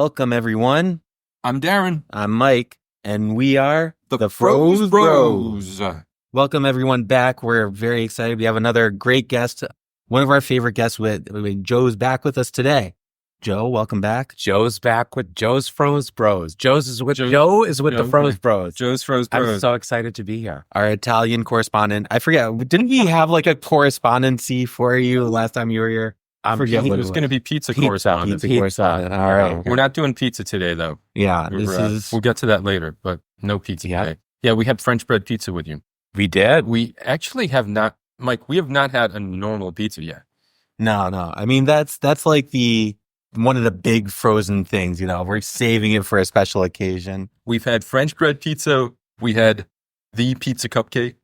Welcome, everyone. I'm Darren. I'm Mike, and we are the Froze Bros. Welcome, everyone, back. We're very excited. We have another great guest, one of our favorite guests. Joe's back with us today. Joe, welcome back. Joe's back with Joe's Froze Bros. Joe is with the Froze Bros. Joe's Froze Bros. I'm so excited to be here. Our Italian correspondent. I forget, didn't we have like a correspondency for you last time you were here? I forget what it was. Going to be pizza correspondent. All right. We're not doing pizza today, though. Yeah. We'll get to that later, but no pizza today. Yeah, we had French bread pizza with you. We did? We actually have not, Mike, we have not had a normal pizza yet. No. I mean, that's like one of the big frozen things, we're saving it for a special occasion. We've had French bread pizza. We had the pizza cupcake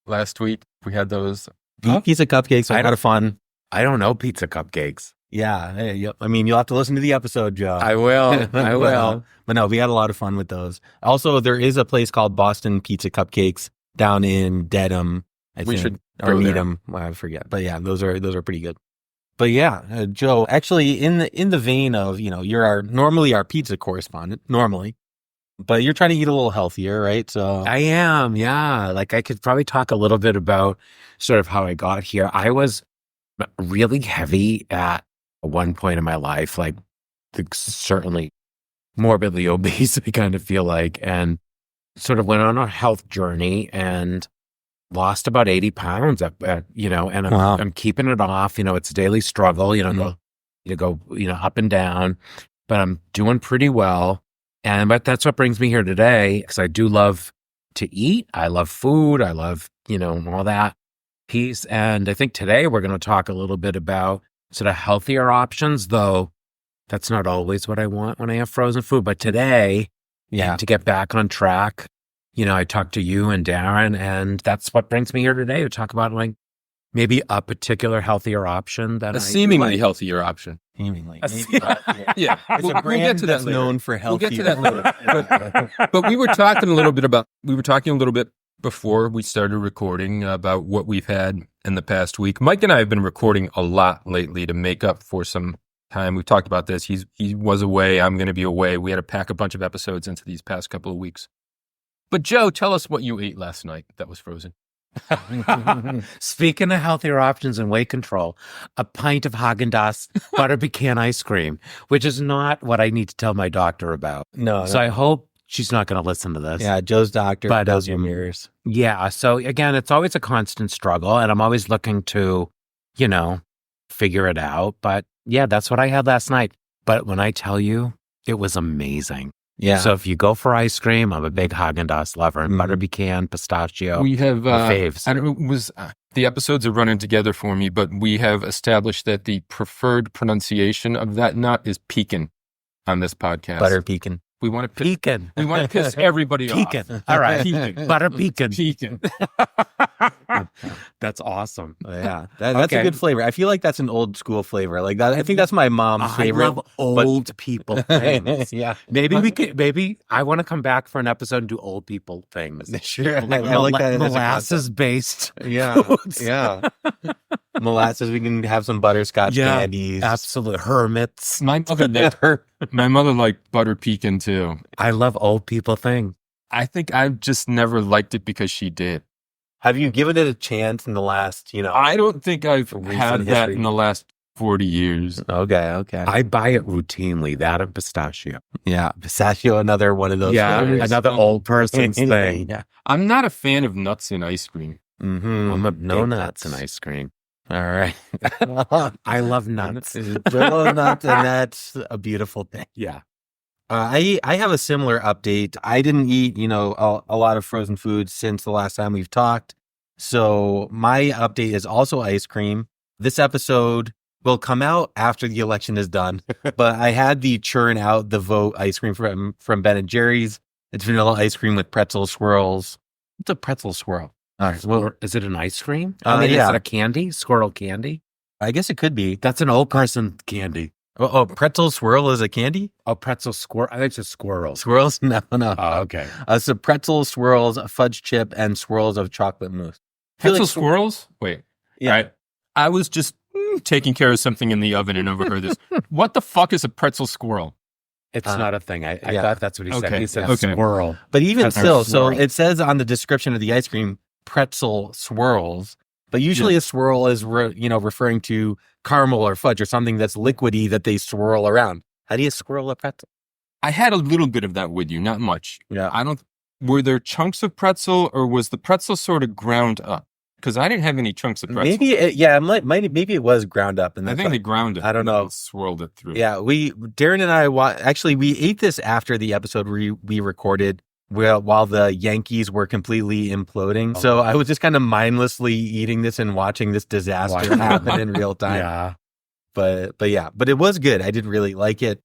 last week. We had those. The pizza cupcakes are a lot of fun. I don't know pizza cupcakes. Yeah. Yep. I mean, you'll have to listen to the episode, Joe. I will. But no, we had a lot of fun with those. Also, there is a place called Boston Pizza Cupcakes down in Dedham, I think, or Needham. I forget. But yeah, those are pretty good. But yeah, Joe, actually in the vein of, you're normally our pizza correspondent, but you're trying to eat a little healthier, right? So I am. Yeah. Like I could probably talk a little bit about sort of how I got here. I was really heavy at one point in my life, like certainly morbidly obese, I kind of feel like, and sort of went on a health journey and lost about 80 pounds and I'm keeping it off. It's a daily struggle, you go up and down, but I'm doing pretty well. But that's what brings me here today, because I do love to eat. I love food. I love, all that piece. And I think today we're going to talk a little bit about sort of healthier options, though that's not always what I want when I have frozen food. But today, to get back on track, I talked to you and Darren, and that's what brings me here today to talk about like maybe a particular healthier option that seemingly healthier option. Seemingly. Yeah. It's a brand get to that's that later. known for healthy. We'll get to that later. But we were talking a little bit before we started recording about what we've had in the past week. Mike and I have been recording a lot lately to make up for some time. We've talked about this. He was away. I'm going to be away. We had to pack a bunch of episodes into these past couple of weeks. But Joe, tell us what you ate last night that was frozen. Speaking of healthier options and weight control, a pint of Haagen-Dazs butter pecan ice cream, which is not what I need to tell my doctor about. No. So I hope she's not going to listen to this. Yeah, Joe's doctor does your mirrors. Yeah. So again, it's always a constant struggle, and I'm always looking to, figure it out. But yeah, that's what I had last night. But when I tell you, it was amazing. Yeah. So if you go for ice cream, I'm a big Haagen-Dazs lover. Butter pecan, pistachio. We have faves. I don't know, the episodes are running together for me, but we have established that the preferred pronunciation of that nut is pecan on this podcast. Butter pecan. We want to pecan. We want to piss everybody off. Pecan. All right. Pecan. Butter pecan. Pecan. That's awesome. Yeah, that's a good flavor. I feel like that's an old school flavor. Like that, I think that's my mom's favorite. I love old people things. Yeah, maybe I want to come back for an episode and do old people things. Sure, I like that. Molasses based. Yeah, yeah. Molasses. We can have some butterscotch candies. Absolute hermits. My mother liked butter pecan too. I love old people things. I think I've just never liked it because she did. Have you given it a chance in the last, I don't think I've had that in the last 40 years. Okay. I buy it routinely, that and pistachio. Yeah, pistachio, another one of those. Yeah, flavors. another old person's thing. Yeah. I'm not a fan of nuts in ice cream. Mm-hmm. I'm a no nuts in ice cream. All right. I love nuts. Nuts, and that's a beautiful thing. Yeah. I have a similar update. I didn't eat, a lot of frozen food since the last time we've talked. So my update is also ice cream. This episode will come out after the election is done, but I had the churn out the vote ice cream from Ben & Jerry's. It's vanilla ice cream with pretzel swirls. It's a pretzel swirl. All right. Well, is it an ice cream? Yeah. Is it a candy? Squirrel candy? I guess it could be. That's an old person candy. Oh, pretzel swirl is a candy? Oh, pretzel squirrel. I think it's just squirrels. Swirls? No. Oh, okay. So pretzel swirls, fudge chip, and swirls of chocolate mousse. Pretzel swirls? Wait. Yeah. All right. I was just taking care of something in the oven and overheard this. What the fuck is a pretzel swirl? It's not a thing. I yeah. thought that's what he said. Okay. He said Okay. swirl. But even That's still, a so swirl. it says on the description of the ice cream, pretzel swirls. But usually a swirl is, referring to caramel or fudge or something that's liquidy that they swirl around. How do you swirl a pretzel? I had a little bit of that with you, not much. Yeah. Were there chunks of pretzel or was the pretzel sort of ground up? Because I didn't have any chunks of pretzel. Maybe it was ground up. And I think they ground it. I don't know. And swirled it through. Yeah, Darren and I, we ate this after the episode we recorded while the Yankees were completely imploding. So I was just kind of mindlessly eating this and watching this disaster happen in real time. Yeah. But it was good. I did really like it.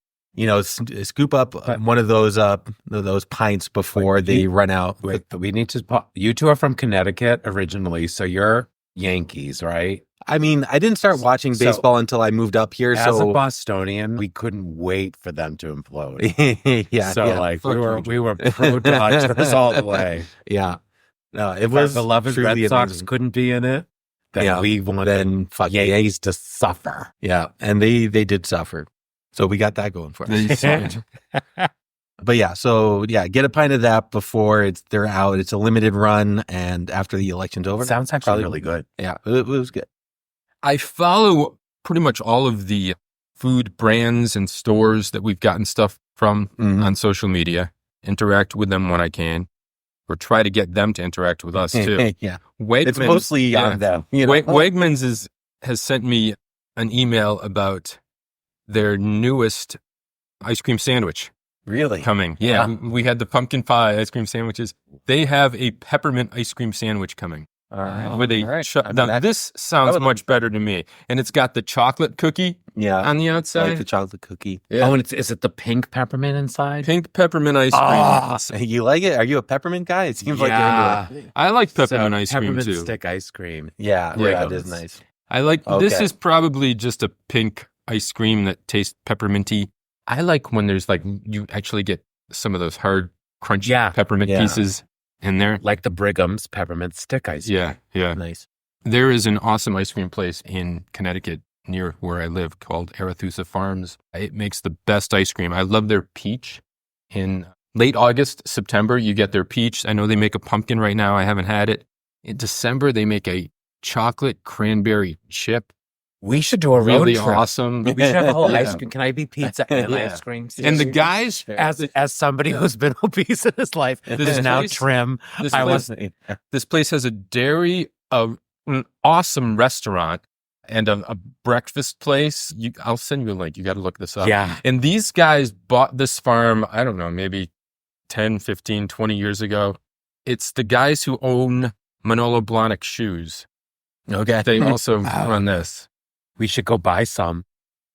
Scoop up one of those pints before they run out. Wait, but we need to. You two are from Connecticut originally, so you're Yankees, right? I mean, I didn't start watching baseball until I moved up here. As a So Bostonian, we couldn't wait for them to implode. We were pro Dodgers all the way. Yeah. No, it If was our beloved truly Red Sox amazing. couldn't be in it. Then we wanted Yankees to suffer. Yeah, and they did suffer. So we got that going for us. But get a pint of that before they're out. It's a limited run, and after the election's over. Sounds actually really good. Yeah, it was good. I follow pretty much all of the food brands and stores that we've gotten stuff from on social media, interact with them when I can, or try to get them to interact with us too. Yeah, Wegmans, it's mostly on them. Wegmans has sent me an email about their newest ice cream sandwich Really coming. Yeah, we had the pumpkin pie ice cream sandwiches. They have a peppermint ice cream sandwich coming. All right. With now, this sounds much better to me. And it's got the chocolate cookie on the I outside. like the chocolate cookie. Yeah. Oh, and is it the pink peppermint inside? Pink peppermint ice cream. You like it? Are you a peppermint guy? It seems like you're into it. I like peppermint ice cream peppermint too. stick ice cream. Yeah, it is nice. I like this Okay. is probably just a pink ice cream that tastes pepperminty. I like when there's you actually get some of those hard, crunchy peppermint pieces in there. Like the Brigham's peppermint stick ice cream. Yeah. Nice. There is an awesome ice cream place in Connecticut near where I live called Arethusa Farms. It makes the best ice cream. I love their peach. In late August, September, you get their peach. I know they make a pumpkin right now. I haven't had it. In December, they make a chocolate cranberry chip. We should do a road Really trip. awesome. We should have a whole ice cream. Can I be pizza and ice cream? And the guys, As somebody who's been obese in his life, is now trim. This place has a dairy, an awesome restaurant, and a breakfast place. I'll send you a link. You got to look this up. Yeah. And these guys bought this farm, I don't know, maybe 10, 15, 20 years ago. It's the guys who own Manolo Blahnik shoes. Okay. They also run this. We should go buy some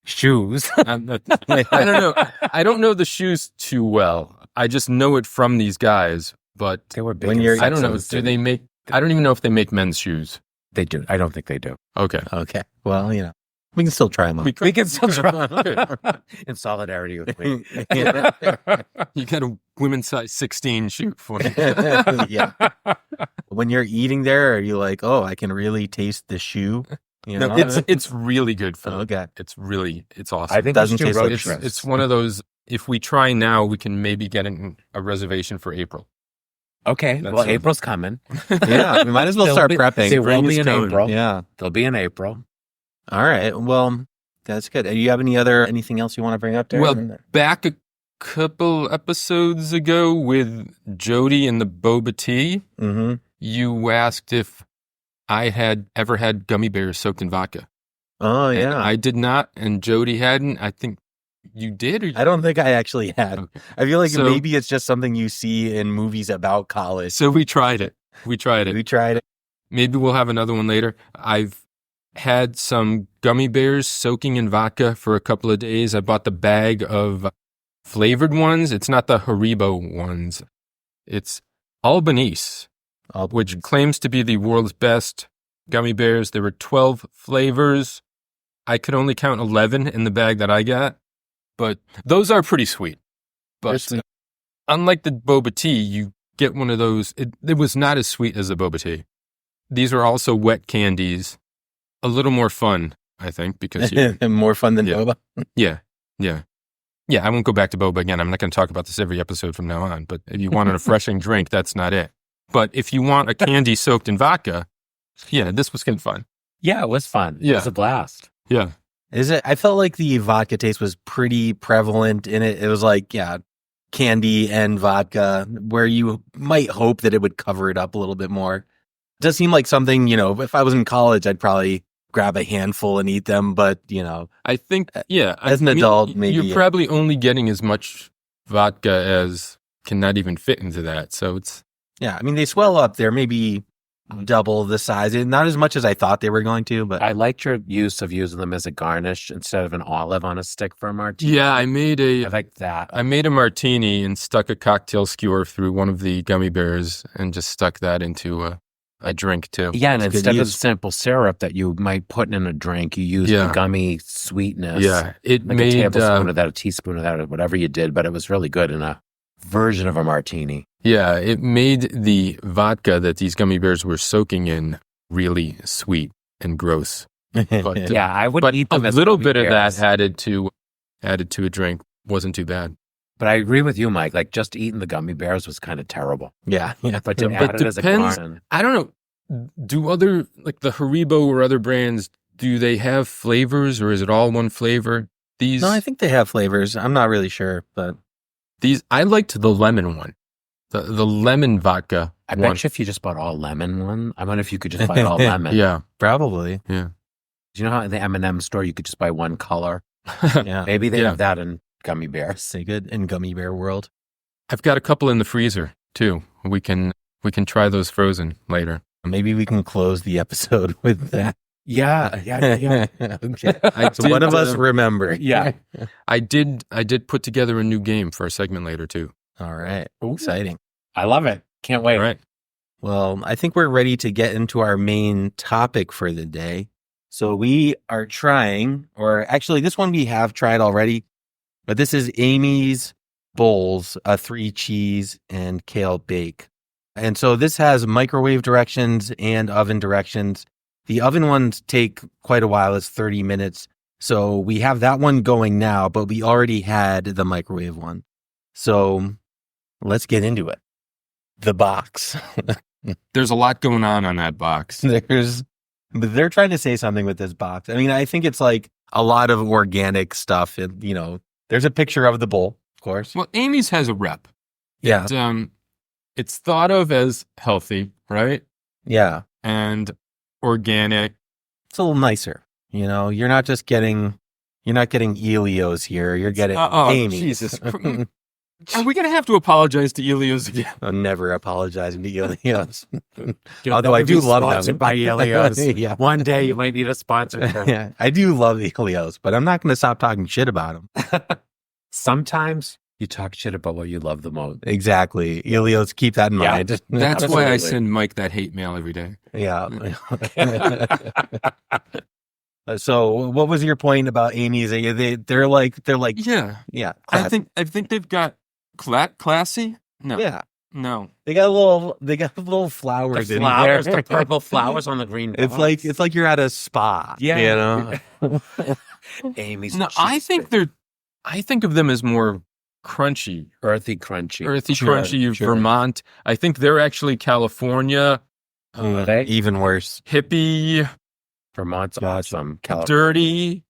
shoes. I don't know. I don't know the shoes too well. I just know it from these guys. But They were big. When in you're- I don't know. Texas, Do they make? I don't even know if they make men's shoes. They do. I don't think they do. Okay. Okay. Well, we can still try them out. We can still try Okay. in solidarity with me. You got a women's size 16 shoe for me. Yeah. When you're eating there, are you like, oh, I can really taste the shoe? No, it's really good food. Okay. It's awesome. I think Doesn't we should taste do road like trips. It's one of those. If we try now, we can maybe get a reservation for April. Okay. That's Well, it. April's coming. Yeah, we might as well start prepping. They will Spring be is in coming. April. Yeah. They'll be in April. All right. Well, that's good. Do you have anything else you want to bring up there? Well, back a couple episodes ago with Jody and the boba tea, mm-hmm. you asked if I had ever had gummy bears soaked in vodka. Oh, And yeah. I did not, and Jody hadn't. I think you did. Or I don't think I actually had. Okay. I feel like So- maybe it's just something you see in movies about college. So we tried it. We tried it. We tried it. Maybe we'll have another one later. I've had some gummy bears soaking in vodka for a couple of days. I bought the bag of flavored ones. It's not the Haribo ones. It's Albanese, which claims to be the world's best gummy bears. There were 12 flavors. I could only count 11 in the bag that I got, but those are pretty sweet. But unlike the boba tea, you get one of those. It was not as sweet as the boba tea. These are also wet candies. A little more fun, I think, because More fun than Yeah. boba. yeah. Yeah, I won't go back to boba again. I'm not going to talk about this every episode from now on. But if you want a refreshing drink, that's not it. But if you want a candy soaked in vodka, yeah, this was kind of fun. Yeah, it was fun. Yeah. It was a blast. Yeah. Is it? I felt like the vodka taste was pretty prevalent in it. It was like, yeah, candy and vodka, where you might hope that it would cover it up a little bit more. It does seem like something, if I was in college, I'd probably grab a handful and eat them. But, I think, yeah. as an adult, maybe. You're probably only getting as much vodka as cannot even fit into that. So it's. Yeah, I mean, they swell up. They're maybe double the size. Not as much as I thought they were going to, but I liked your use of using them as a garnish instead of an olive on a stick for a martini. Yeah, I like that. I made a martini and stuck a cocktail skewer through one of the gummy bears and just stuck that into a drink too. Yeah, and It's good instead of use. simple syrup that you might put in a drink, you use the gummy sweetness. Yeah, it like made a tablespoon of that, a teaspoon of that, or whatever you did, but it was really good in a version of a martini. Yeah, it made the vodka that these gummy bears were soaking in really sweet and gross. But, Yeah, I would but eat a them as little gummy bit of bears. that added to a drink wasn't too bad. But I agree with you, Mike. Like just eating the gummy bears was kind of terrible. yeah. But to add it as a depends. garnish, I don't know. Do other like the Haribo or other brands? Do they have flavors, or is it all one flavor? These, No, I think they have flavors. I'm not really sure, but I liked the lemon one, the lemon vodka. I one. bet you if you just bought all lemon one, I wonder if you could just buy all lemon. Yeah, probably. yeah, Do you know how in the M&M store you could just buy one color? Yeah. Maybe they Yeah. have that in gummy bears. Say good in gummy bear world. I've got a couple in the freezer too. We can try those frozen later. Maybe we can close the episode with that. Yeah. Okay. I So one did, of us remember. Yeah. I did put together a new game for a segment later too. All right. Exciting. I love it. Can't wait. All right. Well, I think we're ready to get into our main topic for the day. So we are trying, or actually this one we have tried already, but this is Amy's Bowls, a 3 cheese and kale bake. And so this has microwave directions and oven directions. The oven ones take quite a while. It's 30 minutes. So we have that one going now, but we already had the microwave one. So let's get into it. The box. There's a lot going on that box. They're trying to say something with this box. I mean, I think it's like a lot of organic stuff. And, there's a picture of the bowl, of course. Well, Amy's has a rep. Yeah. It's thought of as healthy, right? Yeah. And organic. It's a little nicer. You're not getting Elio's here. You're getting Amy's. Jesus. Are we going to have to apologize to Elio's again? I'm never apologizing to Elio's. Although Although I do love sponsored them. by Elio's. Yeah. One day you might need a sponsor. Yeah. I do love the Elio's, but I'm not going to stop talking shit about them. Sometimes you talk shit about what you love the most. Exactly. Elio's, keep that in Yeah. mind. That's why I Absolutely. send Mike that hate mail every day. Yeah. So what was your point about Amy's? They're like, Yeah. yeah. I think they've got classy. No. Yeah. No. They got little flowers The in flowers, there. the purple flowers on the green. It's like you're at a spa. Yeah. Amy's. No, I think of them as more crunchy, earthy, crunchy. Sure, crunchy sure. Vermont. I think they're actually California, Are they? Even worse. hippie, Vermont's Gotcha. awesome. California. dirty.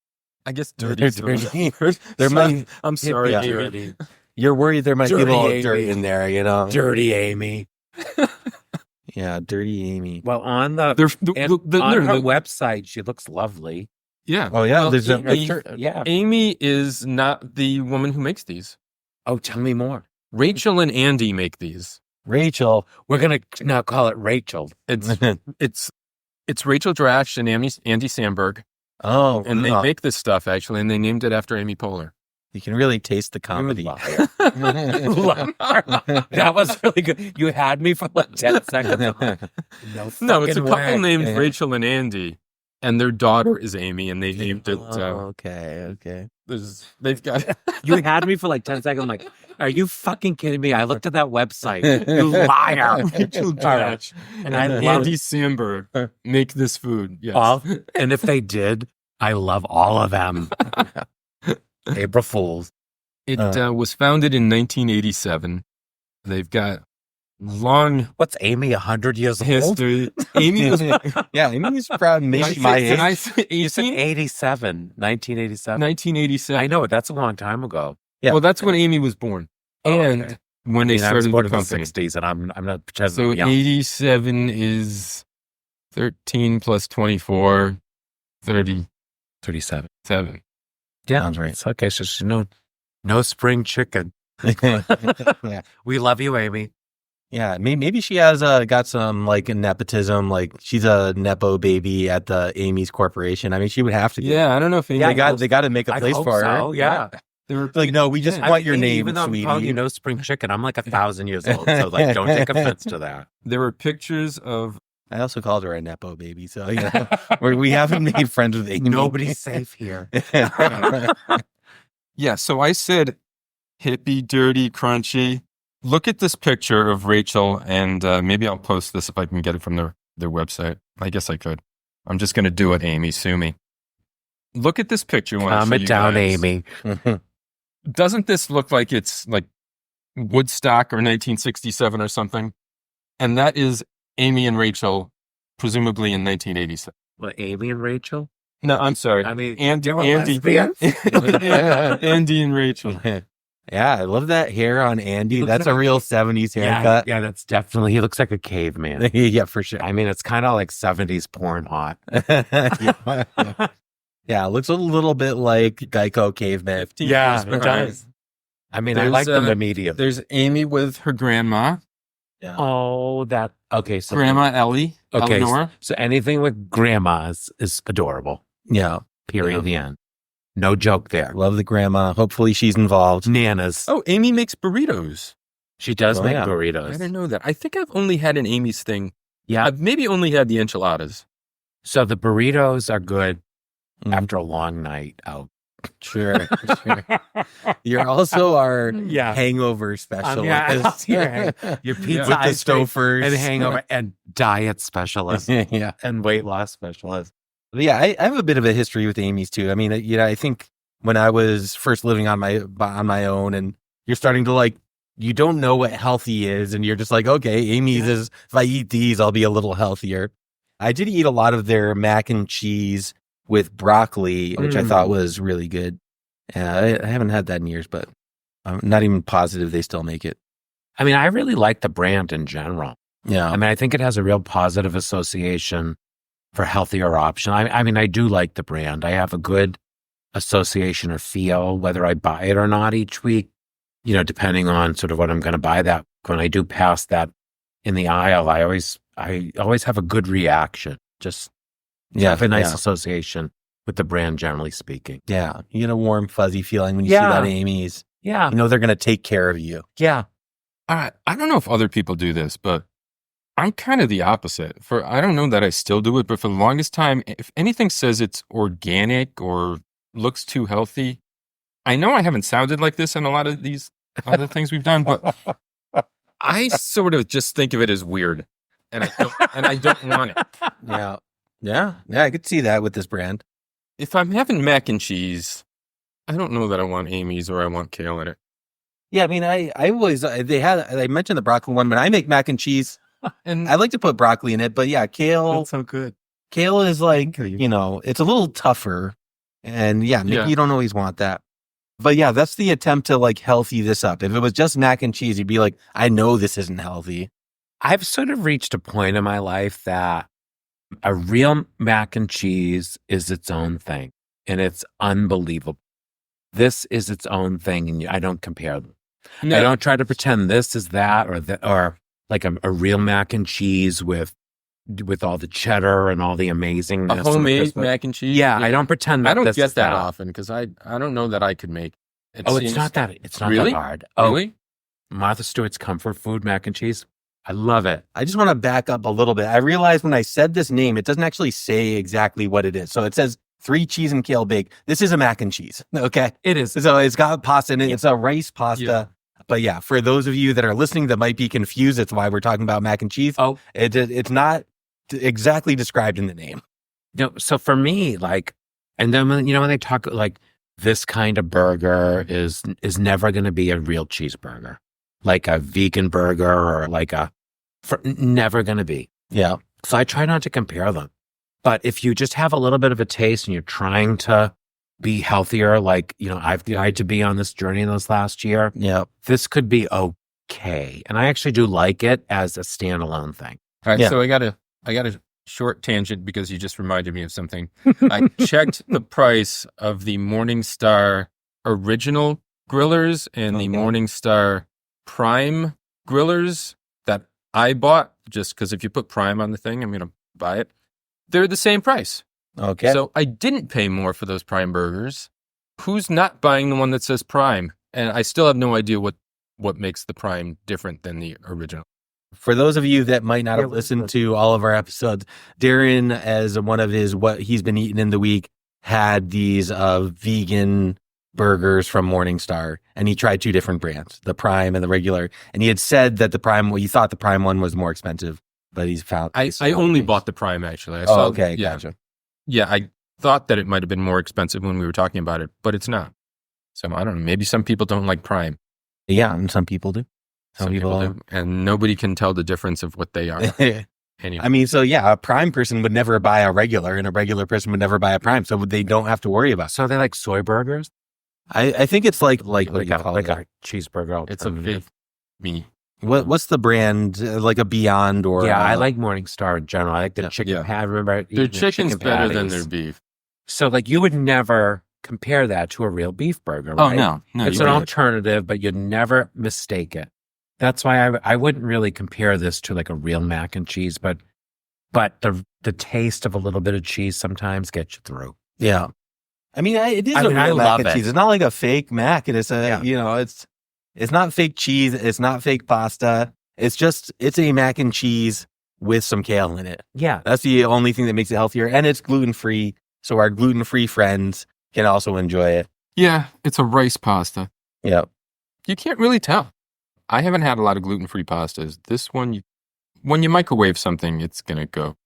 I guess dirty. Dirty. There might. I'm sorry, Yeah. Amy. Dirty. You're worried there might be a Dirty little Amy. dirt in there. Dirty Amy. Yeah, dirty Amy. Well, on the They're, on her the- website, she looks lovely. yeah. Oh yeah, Well, there's a Amy, Yeah. Amy is not the woman who makes these. Oh, tell me more. Rachel and Andy make these. Rachel. We're gonna now call it Rachel. It's Rachel Drash and Andy Samberg, Oh, and they make this stuff actually, and they named it after Amy Poehler. you can really taste the comedy. Liar. That was really good. You had me for like 10 seconds. No, it's a fucking couple way. named Yeah. Rachel and Andy, and their daughter is Amy, and they named it. Okay. They've got You had me for like 10 seconds. I'm like, are you fucking kidding me? I looked at that website. You liar. Rachel Drash And I love Andy Samberg make this food. Yes. all. And if they did, I love all of them. April Fools. It was founded in 1987. They've got long What's Amy, 100 years old? history. Amy was Yeah, Amy's proud. Maybe my Did I age. say You said 18? 87, 1987. 1987. I know, that's a long time ago. Yeah. Well, that's when Amy was born. And okay. when they I was started born the in the company. 60s, and I'm not pretending. So I'm young. 87 is 13 plus 24, 37. 37. Yeah, sounds right. It's okay. So no spring chicken. Yeah, We love you, Amy. yeah. Maybe she has got some like nepotism. Like she's a nepo baby at the Amy's Corporation. I mean, she would have to. Be. Yeah, I don't know if Amy. they got to make a I place hope for so, her. yeah. They were Like, no, we just Yeah. want your Amy, name, even though I'm sweetie. calling you no spring chicken, I'm like 1,000 years old. So like, don't take offense to that. There were pictures of I also called her a nepo baby, so you know we haven't made friends with Amy. Nobody's safe here. Yeah, so I said hippie, dirty, crunchy. Look at this picture of Rachel, and maybe I'll post this if I can get it from their website. I guess I could. I'm just going to do it, Amy. Sue me. Look at this picture. Calm it down, Amy. Doesn't this look like it's like Woodstock or 1967 or something? And that is Amy and Rachel, presumably in 1987. What, Amy and Rachel? No, I'm sorry. I mean, Andy, they were Andy, lesbians? Andy and Rachel. Yeah, I love that hair on Andy. That's a real 70s haircut. Yeah, that's definitely, he looks like a caveman. Yeah, for sure. I mean, it's kind of like 70s porn hot. Yeah, it looks a little bit like Geico caveman. Yeah, It it does. I mean, I There's, like them immediately. There's Amy with her grandma, Oh, that, okay. So Grandma Ellie, Okay, Eleanor. So anything with grandmas is adorable. Yeah, Period. Yeah. The end. No joke there. love the grandma. Hopefully she's involved. Nanas. Oh, Amy makes burritos. She does Oh, make yeah. I burritos. didn't know that. I think I've only had an Amy's thing. Yeah. I've maybe only had the enchiladas. So the burritos are good Mm. after a long night out. Sure, sure. You're also our Yeah. hangover specialist. Yeah. Your pizza With the ice cream stofers. and hangover and diet specialist Yeah. and weight loss specialist. But yeah, I have a bit of a history with Amy's too. I mean, I think when I was first living on my own and you're starting to like, you don't know what healthy is. And you're just like, okay, Amy's is, if I eat these, I'll be a little healthier. I did eat a lot of their mac and cheese with broccoli, which I thought was really good. I haven't had that in years, but I'm not even positive they still make it. I mean, I really like the brand in general. Yeah. I mean, I think it has a real positive association for healthier option. I mean, I do like the brand. I have a good association or feel, whether I buy it or not each week, you know, depending on sort of what I'm going to buy that. When I do pass that in the aisle, I always have a good reaction. Just have a nice association with the brand, generally speaking. Yeah. You get a warm, fuzzy feeling when you see Yeah. that Amy's. Yeah. You know they're going to take care of you. Yeah. I don't know if other people do this, but I'm kind of the opposite. I don't know that I still do it, but for the longest time, if anything says it's organic or looks too healthy, I know I haven't sounded like this in a lot of these other things we've done, but I sort of just think of it as weird, and I don't want it. Yeah. Yeah. Yeah. I could see that with this brand. If I'm having mac and cheese, I don't know that I want Amy's or I want kale in it. Yeah. I mean, I always, I mentioned the broccoli one, but I make mac and cheese. And I like to put broccoli in it, but yeah, kale so good. is like, you know, it's a little tougher. And yeah, maybe you don't always want that. But yeah, that's the attempt to like healthy this up. If it was just mac and cheese, you'd be like, I know this isn't healthy. I've sort of reached a point in my life that a real mac and cheese is its own thing, and it's unbelievable. This is its own thing, and I don't compare them. no, I don't try to pretend this is that or like a real mac and cheese with all the cheddar and all the amazingness. a and the homemade crisp- mac and cheese. Yeah, I don't pretend that I don't this get is that often because I don't know that I could make it. Oh, seems- it's not that Really? hard. Really? Martha Stewart's comfort food mac and cheese. I love it. I just want to back up a little bit. I realized when I said this name, it doesn't actually say exactly what it is. So it says 3 cheese and kale bake. This is a mac and cheese. Okay. It is. So it's got pasta in it. It's a rice pasta. Yeah. But yeah, for those of you that are listening that might be confused, that's why we're talking about mac and cheese. Oh. It's not exactly described in the name. So for me, like, and then when, you know, when they talk like this kind of burger is never going to be a real cheeseburger, like a vegan burger or never going to be. Yeah. So I try not to compare them. But if you just have a little bit of a taste and you're trying to be healthier, like, I've tried to be on this journey in this last year, Yeah. this could be okay. And I actually do like it as a standalone thing. All right, Yeah. so I got a short tangent because you just reminded me of something. I checked the price of the Morningstar original grillers and the Okay. Morningstar Prime grillers that I bought, just because if you put Prime on the thing, I'm going to buy it. They're the same price. Okay. So I didn't pay more for those Prime burgers. Who's not buying the one that says Prime? And I still have no idea what makes the Prime different than the original. For those of you that might not have listened to all of our episodes, Darren, as one of what he's been eating in the week, had these vegan burgers from Morningstar, and he tried two different brands, the Prime and the regular. And he had said that he thought the Prime one was more expensive, but he's found. I only bought the Prime, actually. I Oh, okay. Yeah, Gotcha. yeah. I thought that it might have been more expensive when we were talking about it, but it's not. So I don't know. Maybe some people don't like Prime. Yeah, and some people do. Some people do. And nobody can tell the difference of what they are. Anyway. I mean, so yeah, a Prime person would never buy a regular, and a regular person would never buy a Prime, so they don't have to worry about it. So they like soy burgers? I think it's like Like what do you call it? a cheeseburger. It's a alternative. me. What's the brand? Like a Beyond or Yeah, I like Morningstar in general. I like the Yeah. chicken Yeah. patty. Remember Their eating the chicken's chicken better than patties? their beef. So like you would never compare that to a real beef burger, right? no. It's an alternative, but you'd never mistake it. That's why I wouldn't really compare this to like a real mac and cheese, but the taste of a little bit of cheese sometimes gets you through. Yeah. I mean, it is I a mean, I real mac love and it. cheese. It's not like a fake mac. It's it's not fake cheese. It's not fake pasta. It's a mac and cheese with some kale in it. Yeah. That's the only thing that makes it healthier. And it's gluten-free. So our gluten-free friends can also enjoy it. Yeah, it's a rice pasta. Yeah. You can't really tell. I haven't had a lot of gluten-free pastas. This one, when you microwave something, it's going to go.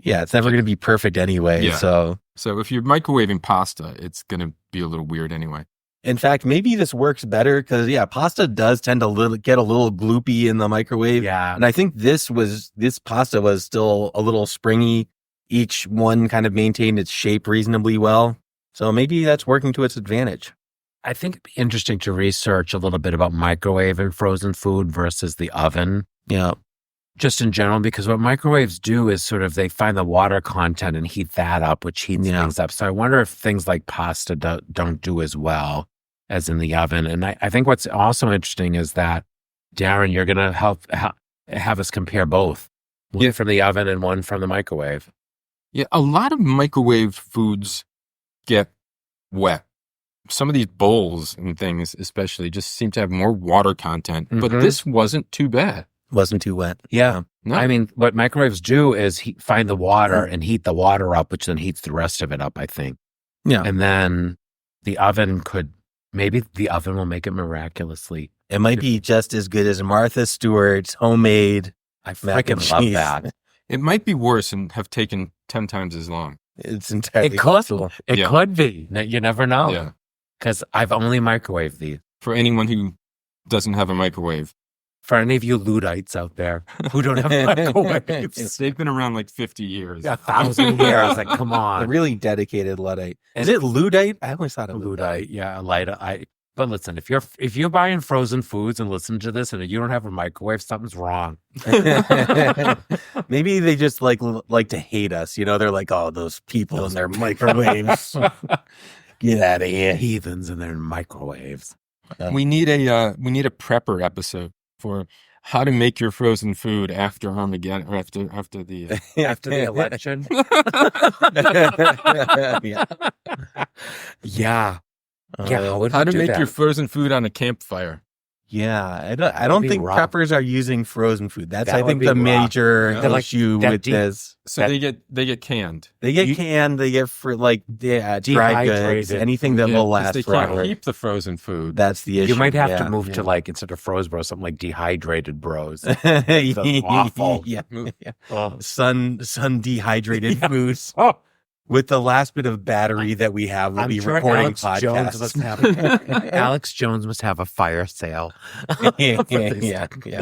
Yeah. It's never going to be perfect anyway. Yeah. So So if you're microwaving pasta, it's going to be a little weird anyway. in fact, maybe this works better because pasta does tend to get a little gloopy in the microwave. Yeah. And I think this pasta was still a little springy. Each one kind of maintained its shape reasonably well. So maybe that's working to its advantage. I think it'd be interesting to research a little bit about microwave and frozen food versus the oven. Yeah. Just in general, because what microwaves do is sort of they find the water content and heat that up, which heats things up. So I wonder if things like pasta don't do as well as in the oven. And I think what's also interesting is that, Darren, you're going to have us compare both. One from the oven and one from the microwave. Yeah, a lot of microwave foods get wet. Some of these bowls and things especially just seem to have more water content, but Mhm. this wasn't too bad. Wasn't too wet. Yeah. No. I mean, what microwaves do is find the water and heat the water up, which then heats the rest of it up, I think. Yeah. And then the oven maybe the oven will make it miraculously. It might be just as good as Martha Stewart's homemade. I mac and freaking love cheese. that. It might be worse and have taken 10 times as long. It's entirely It possible. Yeah. could be. You never know. Yeah. Because I've only microwaved these. For anyone who doesn't have a microwave. For any of you Luddites out there who don't have microwaves. They've been around like 50 years. 1,000 years. Like, come A on. really dedicated Luddite. Is it Luddite? I always thought it was Luddite. Yeah, Luddite. But listen, if you're buying frozen foods and listen to this and you don't have a microwave, something's wrong. Maybe they just like to hate us. They're like, oh, those people in their microwaves. Get out of here. Heathens in their microwaves. We need a prepper episode for how to make your frozen food after Armageddon or after the After the election. Yeah. Yeah. how to make your frozen food on a campfire. Yeah, I don't be think rough. preppers are using frozen food. That's That I would think be the rough. major Yeah. Like issue that with deep- this. So That- they get canned. They get canned. They get for dry goods, Dehydrated. anything that Yeah, will 'cause last they can't forever. keep the frozen food. That's the issue. You might have yeah. to move to like instead of froze bros, something like dehydrated bros. yeah. awful. Yeah. Move- Oh. Sun dehydrated foods. Oh, with the last bit of battery that we have, we'll be sure recording Alex Jones podcasts. must have Alex Jones must have a fire sale. yeah.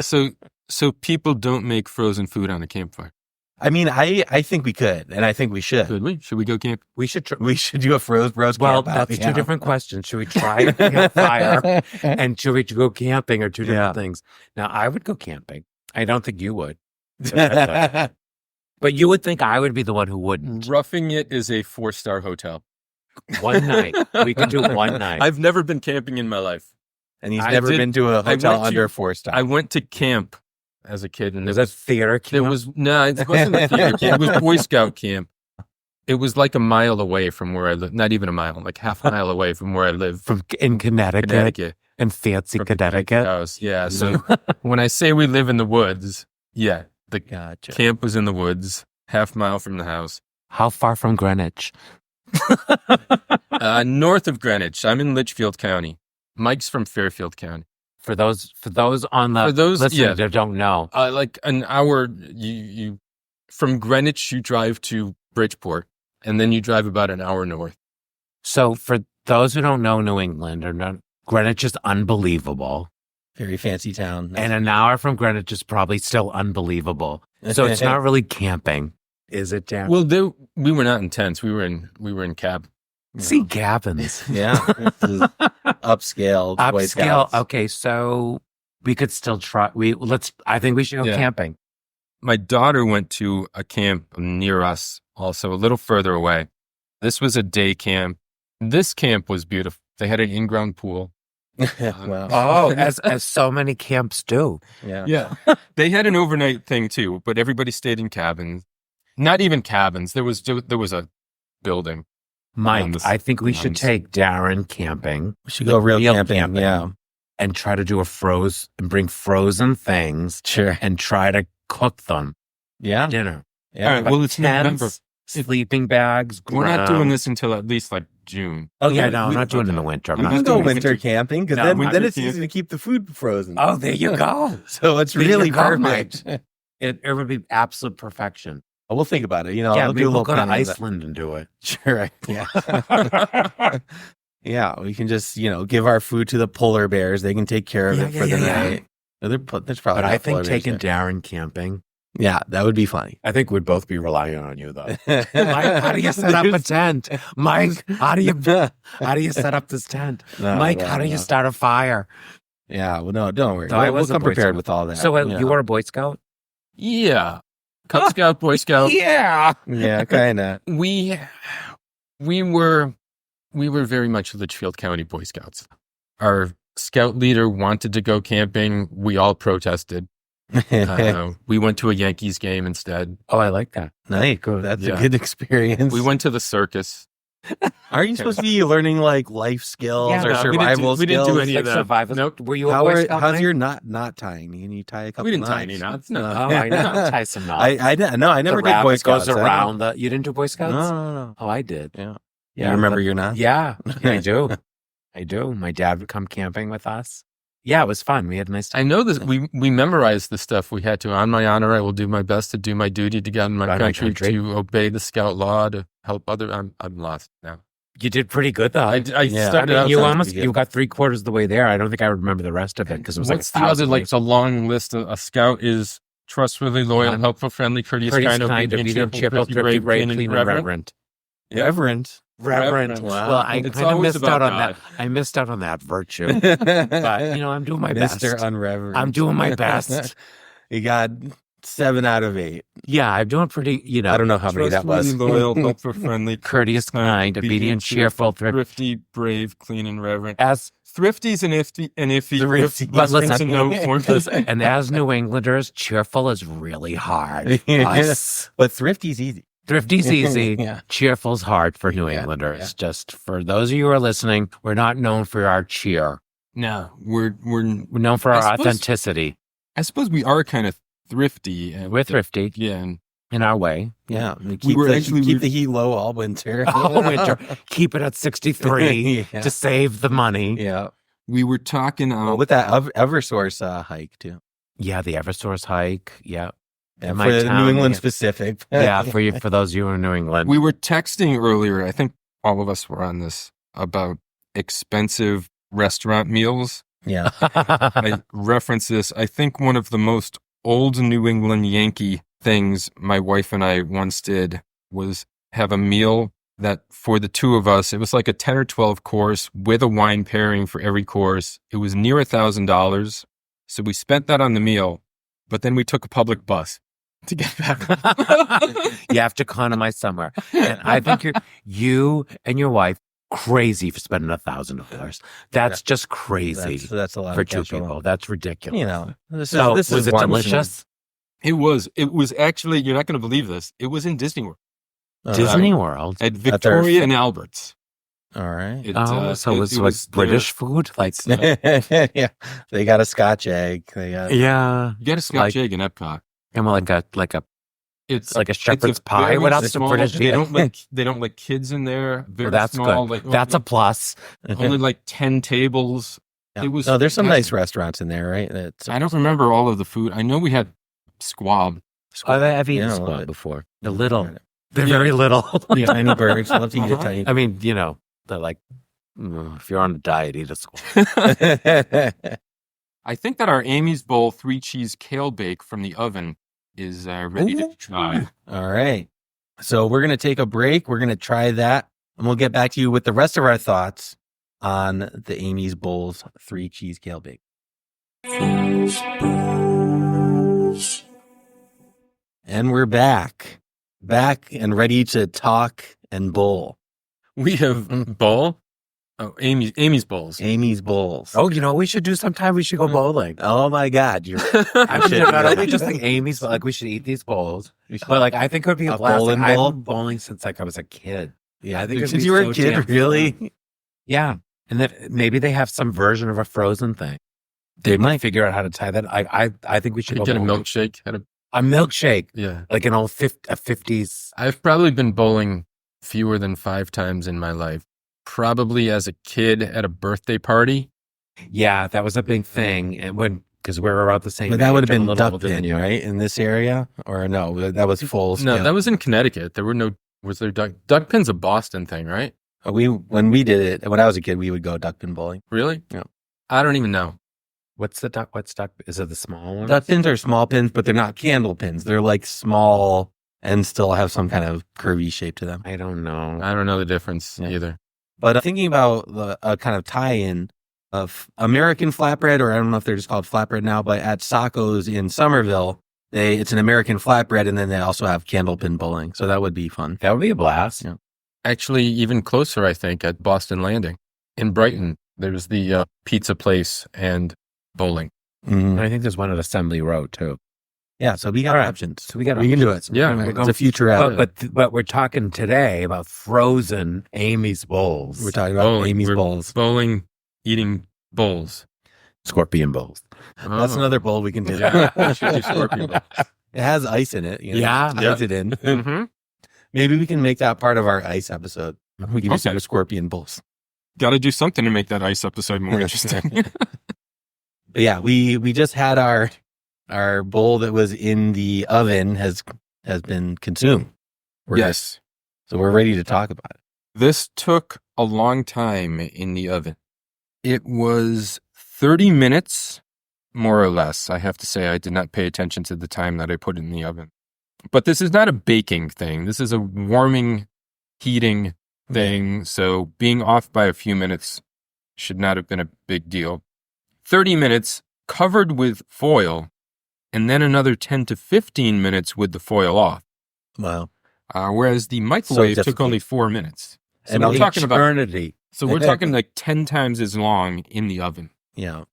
So people don't make frozen food on a campfire. I mean, I think we could, and I think we should. Could we? Should we go camp? We should. We should do a roast Well, camp out, that's two different questions. Should we try a campfire and should we go camping are two different things? Now, I would go camping. I don't think you would. But you would think I would be the one who wouldn't. Roughing It is a 4-star hotel. One night. We could do one night. I've never been camping in my life. And he's never been to a hotel under 4-star. I went to camp as a kid, and Was that theater camp? it wasn't a theater camp. It was Boy Scout camp. It was like a mile away from where I live. Not even a mile, like half a mile away from where I live. in Connecticut. In fancy From Connecticut. House. Yeah. So when I say we live in the woods, the Gotcha. camp was in the woods, half mile from the house. How far from Greenwich? North of Greenwich. I'm in Litchfield County. Mike's from Fairfield County. For those on the listeners that don't know. Like an hour, you from Greenwich, you drive to Bridgeport, and then you drive about an hour north. So for those who don't know New England Greenwich is unbelievable. Very fancy town. And an hour from Greenwich is probably still unbelievable. So it's not really camping, is it, Dan? Well, we were not in tents. We were in cab. See, cabins. Yeah. This is upscale. Boy Upscale. Scouts. Okay, so we could still try. I think we should go camping. My daughter went to a camp near us, also a little further away. This was a day camp. This camp was beautiful. They had an in-ground pool. Wow. Oh, as so many camps do. Yeah. They had an overnight thing too, but everybody stayed in cabins. Not even cabins. There was a building. Mike, I think we should take Darren camping. We should go real camping. Yeah. And try to do bring frozen things. Sure. And try to cook them. Yeah. Dinner. Yeah. All right. Well, it's November. Sleeping bags. We're not doing this until at least like June. Oh yeah, no, I'm not doing it in the winter. We can go winter camping because then it's easy to keep the food frozen. Oh, there you go. So it's really perfect. It would be absolute perfection. We'll think about it. Yeah, I'll do a little we'll go to planning. Iceland and do it. Sure. Yeah. Yeah. We can just, give our food to the polar bears. They can take care of it for the night. There's probably. But I think polar bears taking there. Darren camping. Yeah, that would be funny. I think we'd both be relying on you though. Mike, how do you set up a tent? Mike, how do you set up this tent? Mike, how do you start a fire? Yeah, well, no, don't worry. No, I we'll was a come Boy prepared Scout. with all that. So you were a Boy Scout? Yeah. Cub Scout, Boy Scout. Yeah. Yeah, kind of. We were very much Litchfield County Boy Scouts. Our scout leader wanted to go camping. We all protested. We went to a Yankees game instead. Oh, I like that. Nice. That's a good experience. We went to the circus. Aren't you supposed to be learning like life skills or no, survival skills? we didn't do any Like of that. survival. Nope. Were you a Boy Scout? How's Mike? your knot tying? Can you tie a couple We didn't knots? tie any knots. No. Oh, I know. Tie some knots. I never did Boy Scouts. Goes around the. You didn't do Boy Scouts? No. Oh, I did. Yeah. You remember your knots? Yeah, I do. I do. My dad would come camping with us. Yeah, it was fun. We had a nice time. I know this. We memorized the stuff we had to. On my honor, I will do my best to do my duty to God and my country, to obey the scout law, to help other. I'm lost now. You did pretty good though. I started out. You got 3/4 of the way there. I don't think I remember the rest of it because it was What's like the other? Like it's a long list. A scout is trustworthy, loyal, helpful, friendly, courteous, kind, obedient, cheerful, thrifty, brave, clean, and reverent. Reverent. Reverent. Wow. Well, I It's kind of always missed out about on God. that. I missed out on that virtue. But I'm doing my best. Mr. Unreverent. I'm doing my best. You got 7 out of 8. Yeah, I'm doing pretty. I don't know how many that was. Trustworthy, loyal, helpful, friendly, Courteous, kind, obedient, cheerful, thrifty, brave, clean, and reverent. as Thrifty's and iffy. Thrifty. But listen, no and as New Englanders, cheerful is really hard. Us. But thrifty's easy. Thrifty's easy. Yeah. Cheerful's hard for New Yeah, Englanders. yeah. Just for those of you who are listening, we're not known for our cheer. No, we're. We're known for I our suppose- authenticity. I suppose we are kind of thrifty. We're thrifty Yeah, and in our way. Yeah. We were actually- keep the heat low all winter. All winter. Keep it at 63 Yeah. to save the money. Yeah. we were talking. With that Eversource hike too. Yeah, the Eversource hike. Yeah. Yeah, my for the town, New England yeah. specific. Yeah, for those of you in New England. We were texting earlier. I think all of us were on this about expensive restaurant meals. Yeah. I reference this. I think one of the most old New England Yankee things my wife and I once did was have a meal that for the two of us, it was like a 10 or 12 course with a wine pairing for every course. It was near $1,000. So we spent that on the meal, but then we took a public bus to get back. You have to economize somewhere. And I think you and your wife crazy for spending $1,000. That's just crazy That's a lot for of two petrol. people. That's ridiculous. You know, this Was is it one delicious? It was actually, you're not going to believe this. It was in Disney World Disney World. at Victoria and Albert's. All right. So it was British food? Like, Yeah, they got a Scotch egg. They got yeah. You get a Scotch egg in Epcot. And like a It's like a shepherd's pie. very What else do small- British They eat? don't like kids in there. Very Well, that's small. good. Like That's a plus. only like 10 tables. Yeah. It was. No, there's some nice restaurants in there, right? I don't remember all of the food. I know we had squab. I've eaten Yeah, squab before. They're Yeah. little. They're Yeah. very little. Tiny birds. I love to eat a Uh-huh. tiny. I mean, they're like, if you're on a diet, eat a squab. I think that our Amy's Bowl 3-cheese kale bake from the oven is ready to try. All right. So we're going to take a break. We're going to try that, and we'll get back to you with the rest of our thoughts on the Amy's Bowls 3-cheese kale bake. And we're back and ready to talk and bowl. We have bowl. Oh, Amy's bowls. Amy's Bowls. Oh, you know what we should do sometime? We should go bowling. Oh my God. I mean, should not do only that. just like Amy's, but like we should eat these bowls. But like I think it would be a A blast. bowling Like, bowl? I've been bowling since like I was a kid. Yeah, I think it'd since be you were so a kid, damn really? fun. Yeah. And then maybe they have some version of a frozen thing. They Might figure out how to tie that. I think we should go Get a bowling. milkshake. A milkshake. Yeah. Like an old 50s. I've probably been bowling fewer than 5 times in my life. Probably as a kid at a birthday party. Yeah, that was a big thing. And because we were about the same But that age, would have I'm a been little duck older than pin, you. right? In this area? Or no, that was full No, scale. that was in Connecticut. There were no. Was there duck pin's a Boston thing, right? When we did it, when I was a kid, we would go duck pin bowling. Really? Yeah. I don't even know. What's duck? Is it the small one? Duck pins are small pins, but they're not candle pins. They're like small and still have some kind of curvy shape to them. I don't know. I don't know the difference Yeah. either. But thinking about the kind of tie-in of American flatbread, or I don't know if they're just called flatbread now, but at Sacco's in Somerville, it's an American flatbread, and then they also have candlepin bowling. So that would be fun. That would be a blast. Yeah. Actually, even closer, I think, at Boston Landing in Brighton. There's the pizza place and bowling. Mhm. I think there's one at Assembly Road too. Yeah, so we got All right. options. So we got We can do it. Yeah, It's a future app. But we're talking today about frozen Amy's bowls. We're talking about Bowling. Amy's We're Bowls. Bowling, eating bowls. Scorpion bowls. That's Oh. another bowl we can do. Yeah, we should do scorpion bowls. It has ice in it. Yeah. Ice it in. Mm-hmm. Maybe we can make that part of our ice episode. We can just Okay. do scorpion bowls. Got to do something to make that ice episode more interesting. But yeah, we just had our bowl that was in the oven has been consumed. Yes. So we're ready to talk about it. This took a long time in the oven. It was 30 minutes, more or less. I have to say, I did not pay attention to the time that I put it in the oven. But this is not a baking thing. This is a warming, heating thing. So being off by a few minutes should not have been a big deal. 30 minutes covered with foil, and then another 10 to 15 minutes with the foil off. Wow. Whereas the microwave took difficult. only 4 minutes. So And we're talking about eternity. So we're talking like 10 times as long in the oven. Yeah.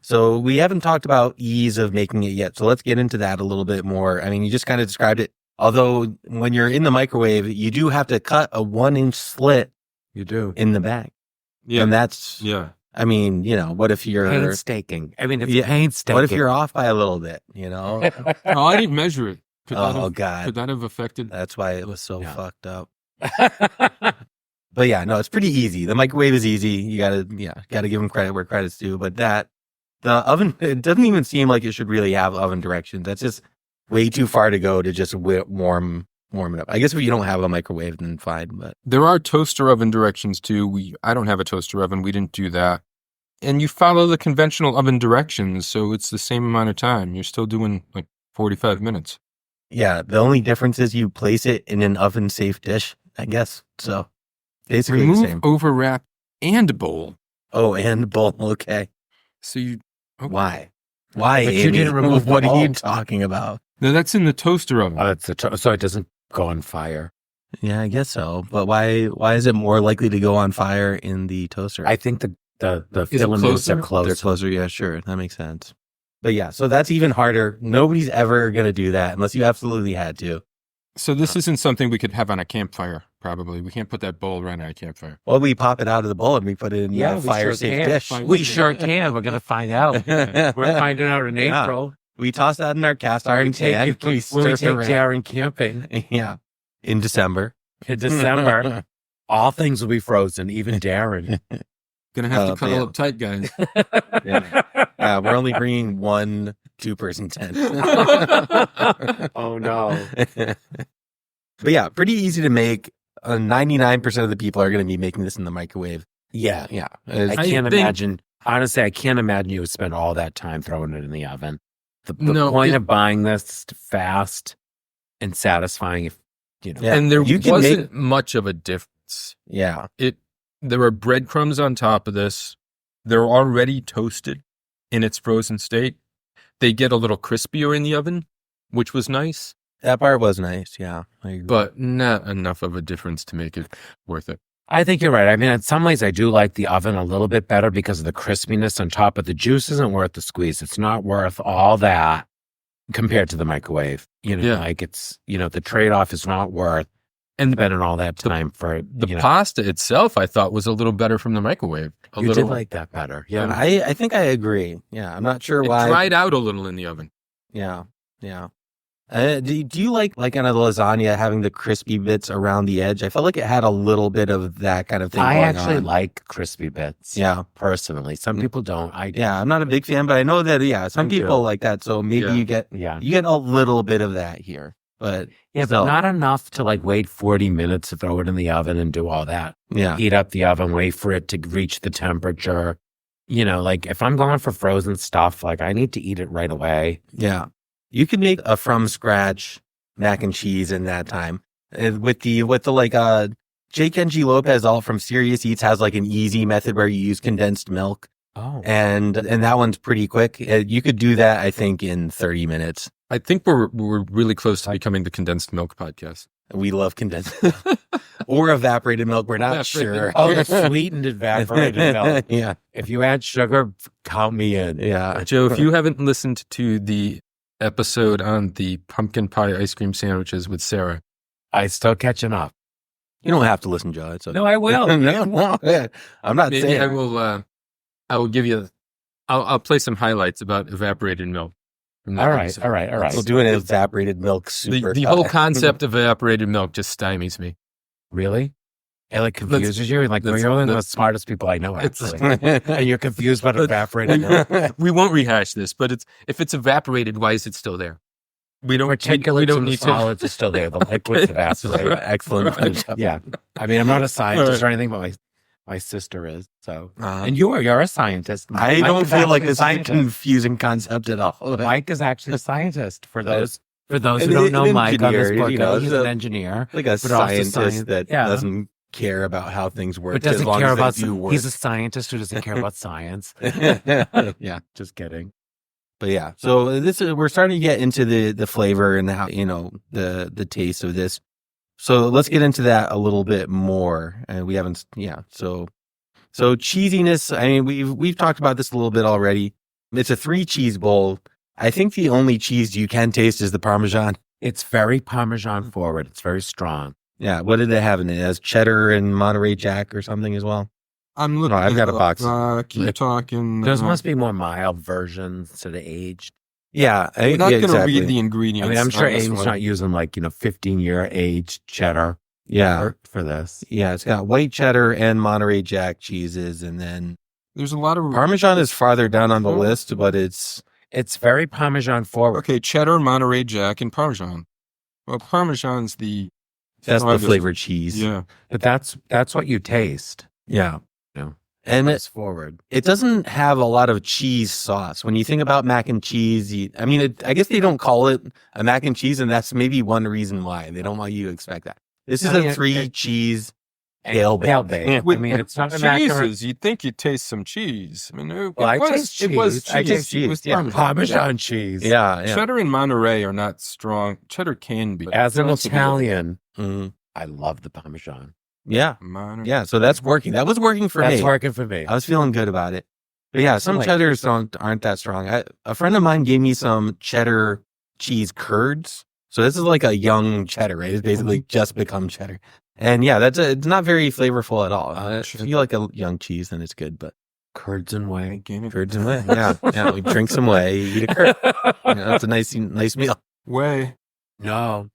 So we haven't talked about ease of making it yet. So let's get into that a little bit more. I mean, you just kind of described it. Although when you're in the microwave, you do have to cut a 1-inch slit You do. in the bag. Yeah. And that's, Yeah. I mean, what if you're, Painstaking. I mean, it's Yeah. painstaking. what if you're off by a little bit, Oh, I didn't measure it. Could, that Oh have, God. could that have affected? That's why it was so Yeah. fucked up. But yeah, no, it's pretty easy. The microwave is easy. You gotta give them credit where credit's due. But the oven, it doesn't even seem like it should really have oven directions. That's just way too far to go to just warm it up. I guess if you don't have a microwave, then fine. But There are toaster oven directions too. I don't have a toaster oven. We didn't do that. And you follow the conventional oven directions, so it's the same amount of time. You're still doing like 45 minutes. yeah, the only difference is you place it in an oven-safe dish, I guess. So basically the Remove, same. overwrap, and bowl. Oh, and bowl. Okay. So you... okay. Why? Why, But you Amy? didn't remove What the are you bowl. talking about? No, that's in the toaster oven. It's so it doesn't go on fire. Yeah, I guess so. But why is it more likely to go on fire in the toaster? I think the it filaments closer? are close. They're closer. Yeah, sure. That makes sense. But yeah, so that's even harder. Nobody's ever going to do that unless you absolutely had to. So this isn't something we could have on a campfire, probably. We can't put that bowl right on a campfire. Well, we pop it out of the bowl and we put it in a fire-safe dish. We sure can. We're gonna find out. We're finding out in Yeah. April. We toss that in our cast iron can. When we stir take it around. Darren camping Yeah. In December. in December, all things will be frozen, even Darren. Gonna have to cuddle yeah. up tight, guys. Yeah, we're only bringing one 2-person tent. Oh no. But yeah, pretty easy to make. 99% of the people are going to be making this in the microwave. Yeah. Yeah. I can't imagine. Honestly, I can't imagine you would spend all that time throwing it in the oven. The No, point it- of buying this is fast and satisfying. If you know, Yeah. And there You can wasn't much of a difference. Yeah. There are breadcrumbs on top of this. They're already toasted in its frozen state. They get a little crispier in the oven, which was nice, That part was nice. Yeah. I agree. but not enough of a difference to make it worth it. I think you're right. I mean, in some ways, I do like the oven a little bit better because of the crispiness on top, but the juice isn't worth the squeeze. It's not worth all that compared to the microwave. You know, Yeah. like it's, the trade-off is not worth And spending all that time for the pasta itself, I thought, was a little better from the microwave. You did like that better. Yeah. I think I agree. Yeah. I'm not sure It why. dried out a little in the oven. Yeah. Yeah. Do you like on a lasagna having the crispy bits around the edge? I felt like it had a little bit of that kind of thing I going actually on. like crispy bits. Yeah. Personally. Some people don't. Yeah, I'm not a big fan, but I know that some I do. people like that. So maybe Yeah. you get a little bit of that here. But Yeah, still, but not enough to wait 40 minutes to throw it in the oven and do all that. yeah. Heat up the oven, wait for it to reach the temperature. If I'm going for frozen stuff, I need to eat it right away. Yeah. You can make a from scratch mac and cheese in that time. With the Jake NG Lopez all from Serious Eats has an easy method where you use condensed milk. Oh. And that one's pretty quick. You could do that, I think, in 30 minutes. I think we're really close to becoming the condensed milk podcast. We love condensed or evaporated milk. We're not Evaporated sure. milk. Oh, the sweetened evaporated milk. Yeah. If you add sugar, count me in. Yeah. Joe, if you haven't listened to the episode on the pumpkin pie ice cream sandwiches with Sarah, I still catching up. You don't have to listen, Joe. It's okay. No, I will. No, I'm not maybe saying. I will give you. I'll play some highlights about evaporated milk. from that All right, episode. all right, all right. We'll do an evaporated milk super. The whole concept of evaporated milk just stymies me. Really? It confuses you? You're one of the smartest people I know, actually. And you're confused about evaporated milk. We won't rehash this, but if it's evaporated, why is it still there? We don't need to. solids are still there. The liquids evaporate. Excellent. Yeah. I mean, I'm not a scientist or anything, but my sister is. So, and you're a scientist. I Mike don't is feel like actually this is a scientist. confusing concept at all. Mike is actually a scientist. For those who An don't know Mike on this engineer, book, he's so- an engineer. Like a But also scientist science- that yeah. doesn't care about how things work. But doesn't as long care as they about. do work. He's a scientist who doesn't care about science. Yeah. Just kidding. But yeah, so we're starting to get into the flavor and how the taste of this. So let's get into that a little bit more. And we haven't, So cheesiness. I mean, we've talked about this a little bit already. It's a 3 cheese bowl. I think the only cheese you can taste is the Parmesan. It's very Parmesan forward. It's very strong. Yeah. What did it have in it? It has cheddar and Monterey Jack or something as well. I'm looking. No, I've got a box. Keep talking. Those must be more mild versions to the aged. Yeah. We're not going to exactly. read the I ingredients. mean, I'm sure on this Amy's one. not using 15-year aged cheddar Yeah. for this. Yeah. It's got white cheddar and Monterey Jack cheeses. And then There's a lot of Parmesan is farther down on the list, but it's It's very Parmesan forward. Okay, cheddar, Monterey Jack, and Parmesan. Well, Parmesan's the That's the strongest- flavored cheese. Yeah. But that's what you taste. Yeah. No. And It's forward. it doesn't have a lot of cheese sauce. When you think about mac and cheese, I guess they don't call it a mac and cheese, and that's maybe one reason why they don't want you to expect that. This is I mean, a 3-cheese Kale Bake. Kale Bake. Yeah. I mean, it's not a macaroni. Cheeses, you'd think you'd taste some cheese. I mean, it Well, I was, taste it was cheese. I cheese. taste It was cheese. Yeah. Parmesan cheese. Yeah, yeah. Cheddar and Monterey are not strong. Cheddar can be. As an It's also Italian, Mhm. I love the Parmesan. Yeah. good. Monterey. Yeah. So that's working. That was working for That's me. working for me. I was feeling good about it. But yeah, some Like- cheddars aren't that strong. A friend of mine gave me some cheddar cheese curds. So this is like a young cheddar, right? It's basically just become cheddar. And yeah, it's not very flavorful at all. If you like a young cheese, then it's good. But Curds and whey. curds and whey, yeah, yeah. We drink some whey, eat a curd. You know, that's a nice meal. Way. No.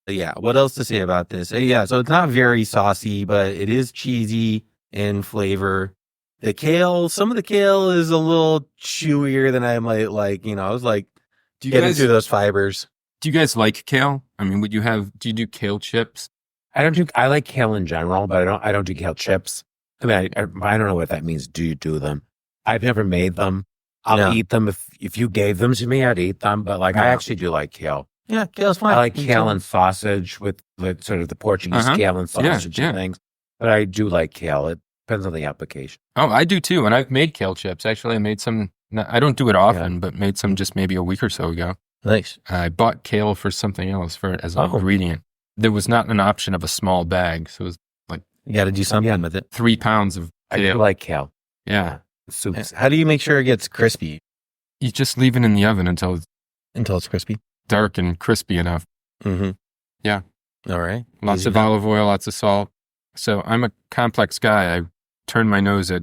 But yeah, what else to say about this? Yeah, so it's not very saucy, but it is cheesy in flavor. The kale, some of the kale is a little chewier than I might like. I was like Do you getting guys through those fibers. do you guys like kale? I mean, do you do kale chips? I like kale in general, but I don't do kale chips. I mean, I don't know what that means. Do you do them? I've never made them. I'll No. eat them if you gave them to me. I'd eat them. But like, I No. actually do like kale. Yeah, kale's fine. I like Me kale too. and sausage with sort of the Portuguese Uh-huh. kale and sausage yeah. and things. But I do like kale. It depends on the application. Oh, I do too. And I've made kale chips. Actually, I made some. I don't do it often, but made some just maybe a week or so ago. Nice. I bought kale for something else as an Oh. ingredient. There was not an option of a small bag, so it was You got to do something with it. 3 pounds of I do kale. like kale. Yeah, Soups. How do you make sure it gets crispy you just leave it in the oven until it's until it's crispy? dark and crispy enough. Mm-hmm. Yeah. All right. Lots Easy of enough. olive oil, lots of salt. So I'm a complex guy. I turn my nose at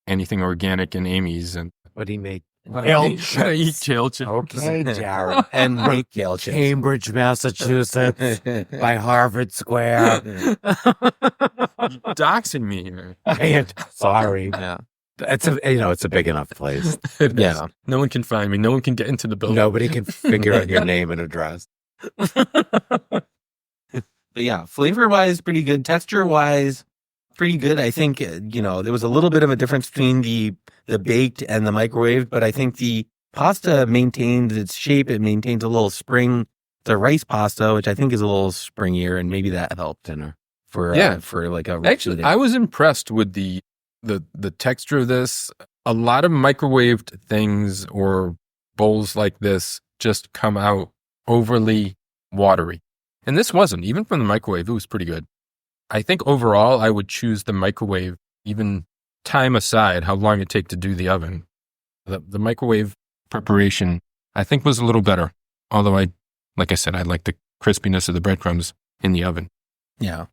anything organic and Amy's, and What do you make? I eat kale chips. Okay, Jared. and make kale chips. Cambridge, Massachusetts, by Harvard Square. Doxing me here. Sorry. Yeah. It's a big enough place. It is. Yeah. No one can find me. No one can get into the building. Nobody can figure out your name and address. But yeah, flavor wise, pretty good. Texture wise, pretty good. I think, there was a little bit of a difference between the baked and the microwave, but I think the pasta maintains its shape. It maintains a little spring. The rice pasta, which I think is a little springier, and maybe that helped dinner for like a Actually, I was impressed with the texture of this. A lot of microwaved things or bowls like this just come out overly watery. And this wasn't. Even from the microwave, it was pretty good. I think overall, I would choose the microwave, even time aside, how long it take to do the oven. The microwave preparation, I think, was a little better. Although like I said, I like the crispiness of the breadcrumbs in the oven. yeah.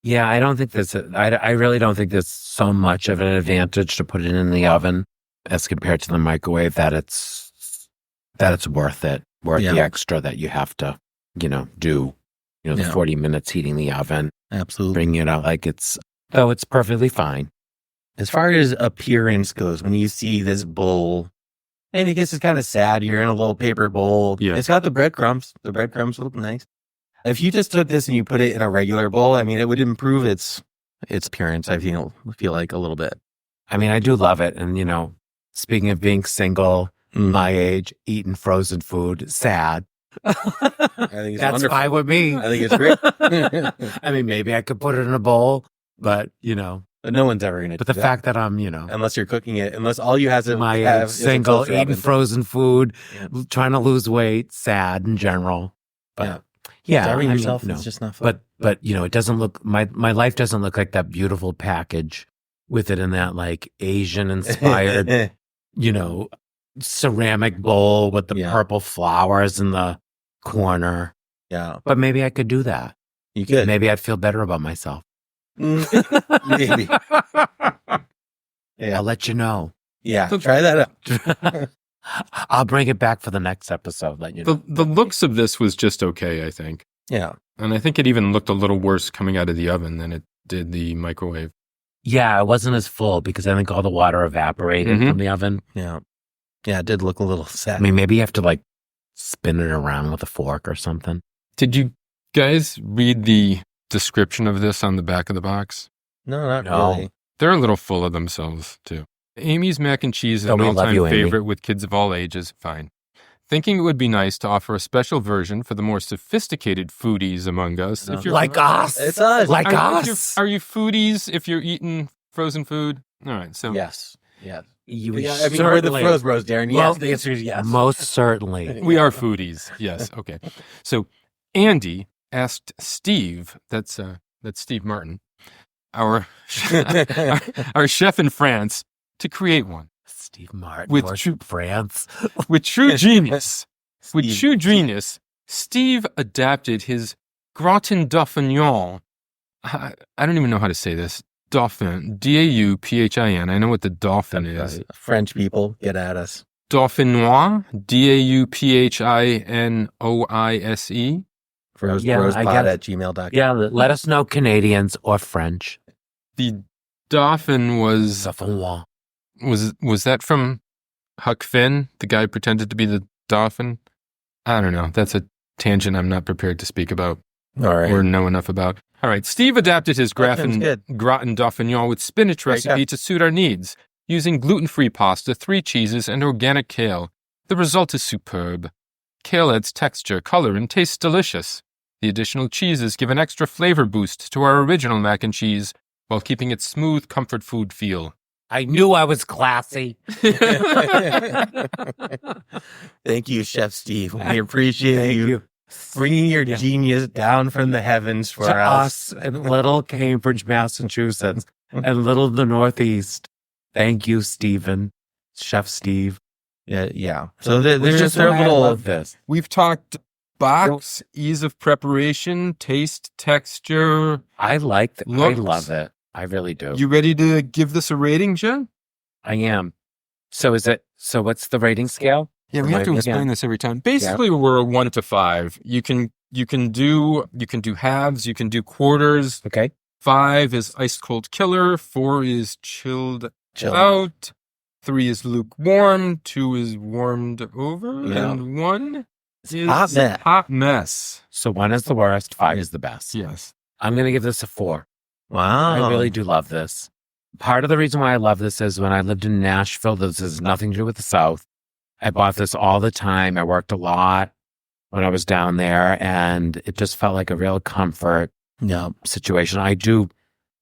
Yeah, I don't think I really don't think there's so much of an advantage to put it in the oven as compared to the microwave that it's worth it, worth Yeah. the extra that you have to, do, the Yeah. 40 minutes heating the oven, Absolutely. bringing it out like it's perfectly fine. As far as appearance goes, when you see this bowl, and I guess it's kind of sad. You're in a little paper bowl. Yeah. It's got the breadcrumbs. The breadcrumbs look nice. If you just took this and you put it in a regular bowl, I mean, it would improve its appearance. I feel like a little bit. I mean, I do love it. And, speaking of being single, my age, eating frozen food, sad. I think it's That's wonderful. fine with me. I think it's great. I mean, maybe I could put it in a bowl, but, But no one's ever going to. but the fact that I'm, unless you're cooking it, unless all you have to my have age, is a single, toaster eating oven. frozen food, Yeah. trying to lose weight, sad in general. But yeah, Starving I mean, yourself no. is just not fun. But it doesn't look my life doesn't look like that beautiful package with it in that like Asian inspired, ceramic bowl with the Yeah. purple flowers in the corner. yeah, But maybe I could do that. you could. Maybe I'd feel better about myself. Maybe. Yeah. I'll let you know. Yeah, try that out. I'll bring it back for the next episode. Let you know. The looks of this was just okay, I think. Yeah. And I think it even looked a little worse coming out of the oven than it did the microwave. Yeah, it wasn't as full because I think all the water evaporated Mhm. from the oven. Yeah. Yeah, it did look a little sad. I mean, maybe you have to like spin it around with a fork or something. Did you guys read the description of this on the back of the box? No, not No. really. They're a little full of themselves, too. Amy's mac and cheese is Oh, an we love all-time you, Amy. favorite with kids of all ages. Fine. Thinking it would be nice to offer a special version for the more sophisticated foodies among us. No. If you're Like us. It's us. Like are, us. are you foodies if you're eating frozen food? All right, so Yes. Yes. You Yeah, I mean, we're the certainly- Froze Bros, Darren. Well, Yes, the answer is yes. Most certainly. we are foodies. Yes, okay. So Andy asked Steve, that's Steve Martin, our our chef in France, to create one. Steve Martin With or true- France. With true genius, Steve. Steve adapted his gratin dauphignon. I don't even know how to say this. Dauphin, D-A-U-P-H-I-N. I know what the dolphin is. French people, get at us. Dauphinoise, D-A-U-P-H-I-N-O-I-S-E. Froze Yeah, Bros I pod guess- at gmail.com. Yeah, let us know, Canadians or French. The dolphin was that from Huck Finn, the guy who pretended to be the dolphin? I don't know. That's a tangent I'm not prepared to speak about All right. or know enough about. All right. Steve adapted his Dolphin's good. gratin dauphignon with spinach There you recipe go. to suit our needs, using gluten-free pasta, 3 cheeses, and organic kale. The result is superb. Kale adds texture, color, and tastes delicious. The additional cheeses give an extra flavor boost to our original mac and cheese while keeping its smooth comfort food feel. I knew I was classy. Thank you, Chef Steve. We appreciate Thank you. bringing your genius down from the heavens for To us. us in little Cambridge, Massachusetts, and little the Northeast. Thank you, Stephen. Chef Steve. Yeah. So there's Which just is their why I little. love this. We've talked box, ease of preparation, taste, texture. I like I Looks. love it. I really do. You ready to give this a rating, Jen? I am. So what's the rating scale? Yeah, we have to Yeah. explain this every time. Basically, we're a 1 to 5. You can do halves, you can do quarters. Okay. 5 is ice cold killer. 4 is chilled Chill. out. 3 is lukewarm. 2 is warmed over, Yeah. and 1 is Hot mess. hot mess. So 1 is the worst, 5 is the best. Yes. I'm going to give this a 4. Wow. I really do love this. Part of the reason why I love this is when I lived in Nashville, this has nothing to do with the South. I bought this all the time. I worked a lot when I was down there, and it just felt like a real comfort Yeah. situation.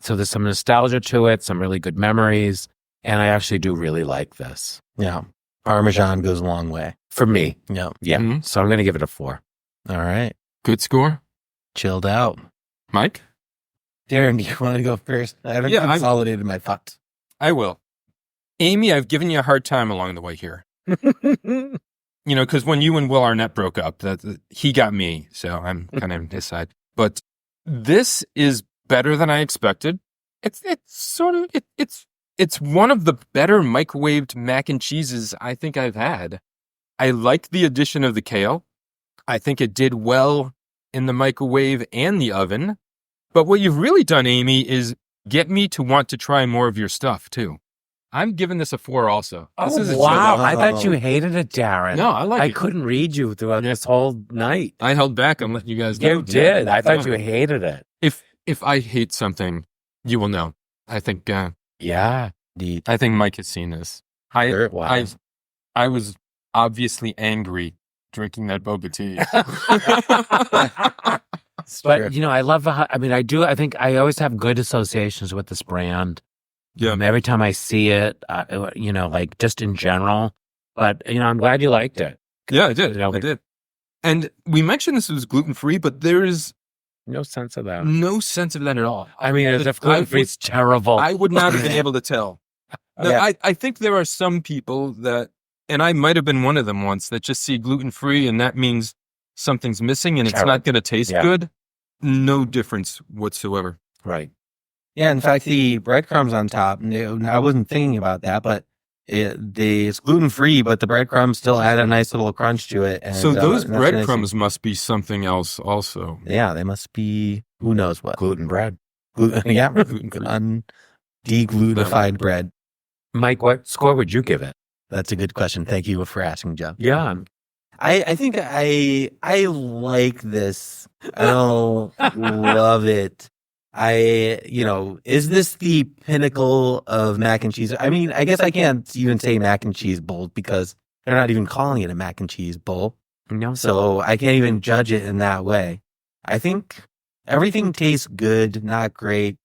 So there's some nostalgia to it, some really good memories, and I actually do really like this. Yeah. Parmesan goes a long way. For me, Yeah. yeah. Mhm. So I'm going to give it a 4. All right. Good score. Chilled out. Mike? Darren, do you want to go first? I haven't Yeah, consolidated my thoughts. I will. Amy, I've given you a hard time along the way here. You know, because when you and Will Arnett broke up, he got me, so I'm kind of on his side. But this is better than I expected. It's one of the better microwaved mac and cheeses I think I've had. I like the addition of the kale. I think it did well in the microwave and the oven. But what you've really done, Amy, is get me to want to try more of your stuff too. I'm giving this a 4 also. This is a wow. chill. I thought you hated it, Darren. No, I like I it. couldn't read you throughout this whole night. I held back on letting you guys know. You did. I thought you hated it. If I hate something, you will know. I think Yeah. Indeed. I think Mike has seen this. Sure. Wow. I was obviously angry drinking that boba tea. But, you know, I love how, I think I always have good associations with this brand. Yeah. Every time I see it, you know, like just in general. But, you know, I'm glad you liked it. Yeah, I did. You know, I did. And we mentioned this was gluten-free, but there is no sense of that. no sense of that at all. I mean, as if gluten-free is terrible. I would not have been able to tell. No, Yeah. I think there are some people that, and I might have been one of them once, that just see gluten-free and that means something's missing and it's Terrible. not going to taste Yeah. good. No difference whatsoever. Right. Yeah, in fact, the breadcrumbs on top, I wasn't thinking about that, but it's gluten-free, but the breadcrumbs still add a nice little crunch to it. And, So those that's nice. breadcrumbs must be something else also. Yeah, they must be, who knows what. Gluten bread. Yeah, Gluten-free. deglutified bread. Mike, what score would you give it? That's a good question. Thank you for asking, Jeff. Yeah. I think I like this. I don't love it. Is this the pinnacle of mac and cheese? I mean, I guess I can't even say mac and cheese bowl because they're not even calling it a mac and cheese bowl. No. So I can't even judge it in that way. I think everything tastes good, not great.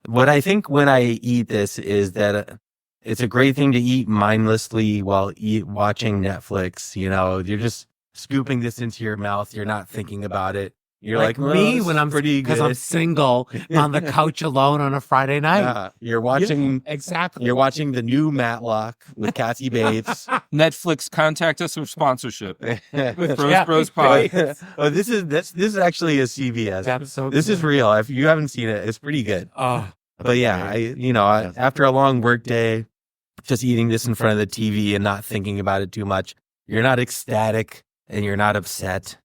What I think when I eat this is that it's a great thing to eat mindlessly while watching Netflix. You're just scooping this into your mouth. You're not thinking about it. You're like me "Oh, when I'm pretty because good. I'm single on the couch alone on a Friday night. You're watching Exactly. You're watching the new Matlock with Cassie Bates. Netflix, contact us for sponsorship. With Bros Yeah. Bros Pod. Oh, this is actually a CVS. That's so This is good. real. If you haven't seen it, it's pretty good. Oh, But yeah, after a long work day, just eating this in front of the TV and not thinking about it too much, you're not ecstatic and you're not upset.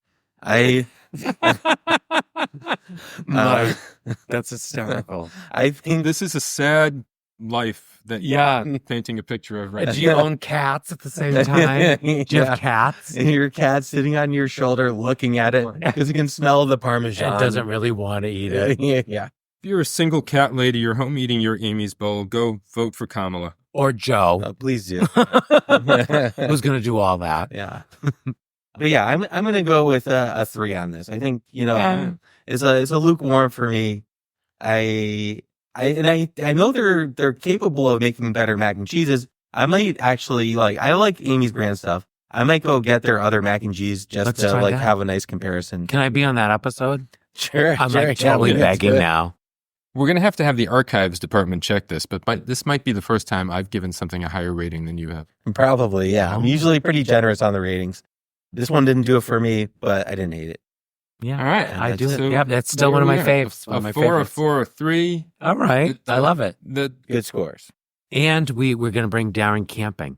Mike, that's hysterical. I think This is a sad life that Yeah. you're painting a picture of right Do now. you own cats at the same time? Do you Yeah. have cats? And your cat sitting on your shoulder looking at it because you can smell the Parmesan. It doesn't really want to eat it. Yeah. If you're a single cat lady, you're home eating your Amy's bowl, go vote for Kamala. Or Joe, Please do. who's going to do all that. Yeah. But yeah, I'm going to go with a 3 on this. I think, it's a lukewarm for me. I know they're capable of making better mac and cheeses. I might actually I like Amy's brand stuff. I might go get their other mac and cheese just Let's to try that. have a nice comparison. Can I be on that episode? Sure. I'm sure, like totally yeah, begging good. now. We're going to have the archives department check this, but this might be the first time I've given something a higher rating than you have. Probably, yeah. Oh. I'm usually pretty generous on the ratings. This one didn't do it for me, but I didn't hate it. Yeah. All right. I do. So Yeah, that's still there one of we my are. faves. One A of my 4, favorites. a 4, a 3. All right. I love it. Good scores. And we're going to bring Darren camping.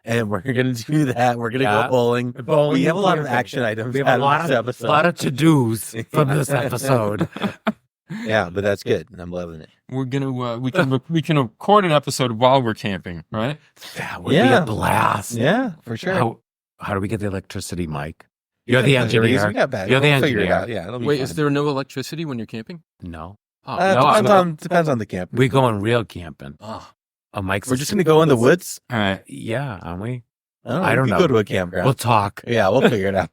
And we're going to do that. We're going to Yeah. go bowling. Bowling We have a lot of camping. action items. We have out a lot this of episode. to-dos from this episode. Yeah, but that's good. I'm loving it. We're gonna we can record an episode while we're camping, right? That would be Yeah. a blast. Yeah, for sure. How do we get the electricity, Mike? You're the We engineer. got that. You're the We'll figure it engineer. out. Yeah, it'll be Wait, fun. is there no electricity when you're camping? No. Oh, Depends on the camp. We going real camping. oh. Oh, Mike's. We're just going to go in the woods. All right. Yeah, aren't we? I don't we know. could go to a campground. We'll talk. Yeah, we'll figure it out.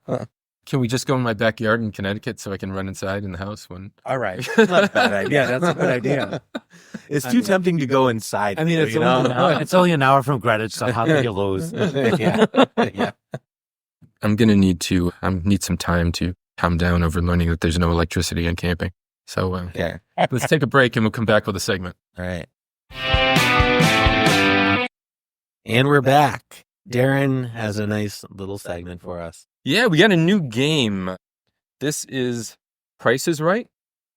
Can we just go in my backyard in Connecticut so I can run inside in the house when? All right. Not a bad idea. That's a good idea. It's too tempting to go inside. I mean, it's, you only, know? it's only an hour from Greenwich, so how could you lose? yeah. Yeah. I'm gonna need some time to calm down over learning that there's no electricity in camping. So Okay. let's take a break and we'll come back with a segment. All right. And we're back. Darren has a nice little segment for us. Yeah, we got a new game. This is Price is Right,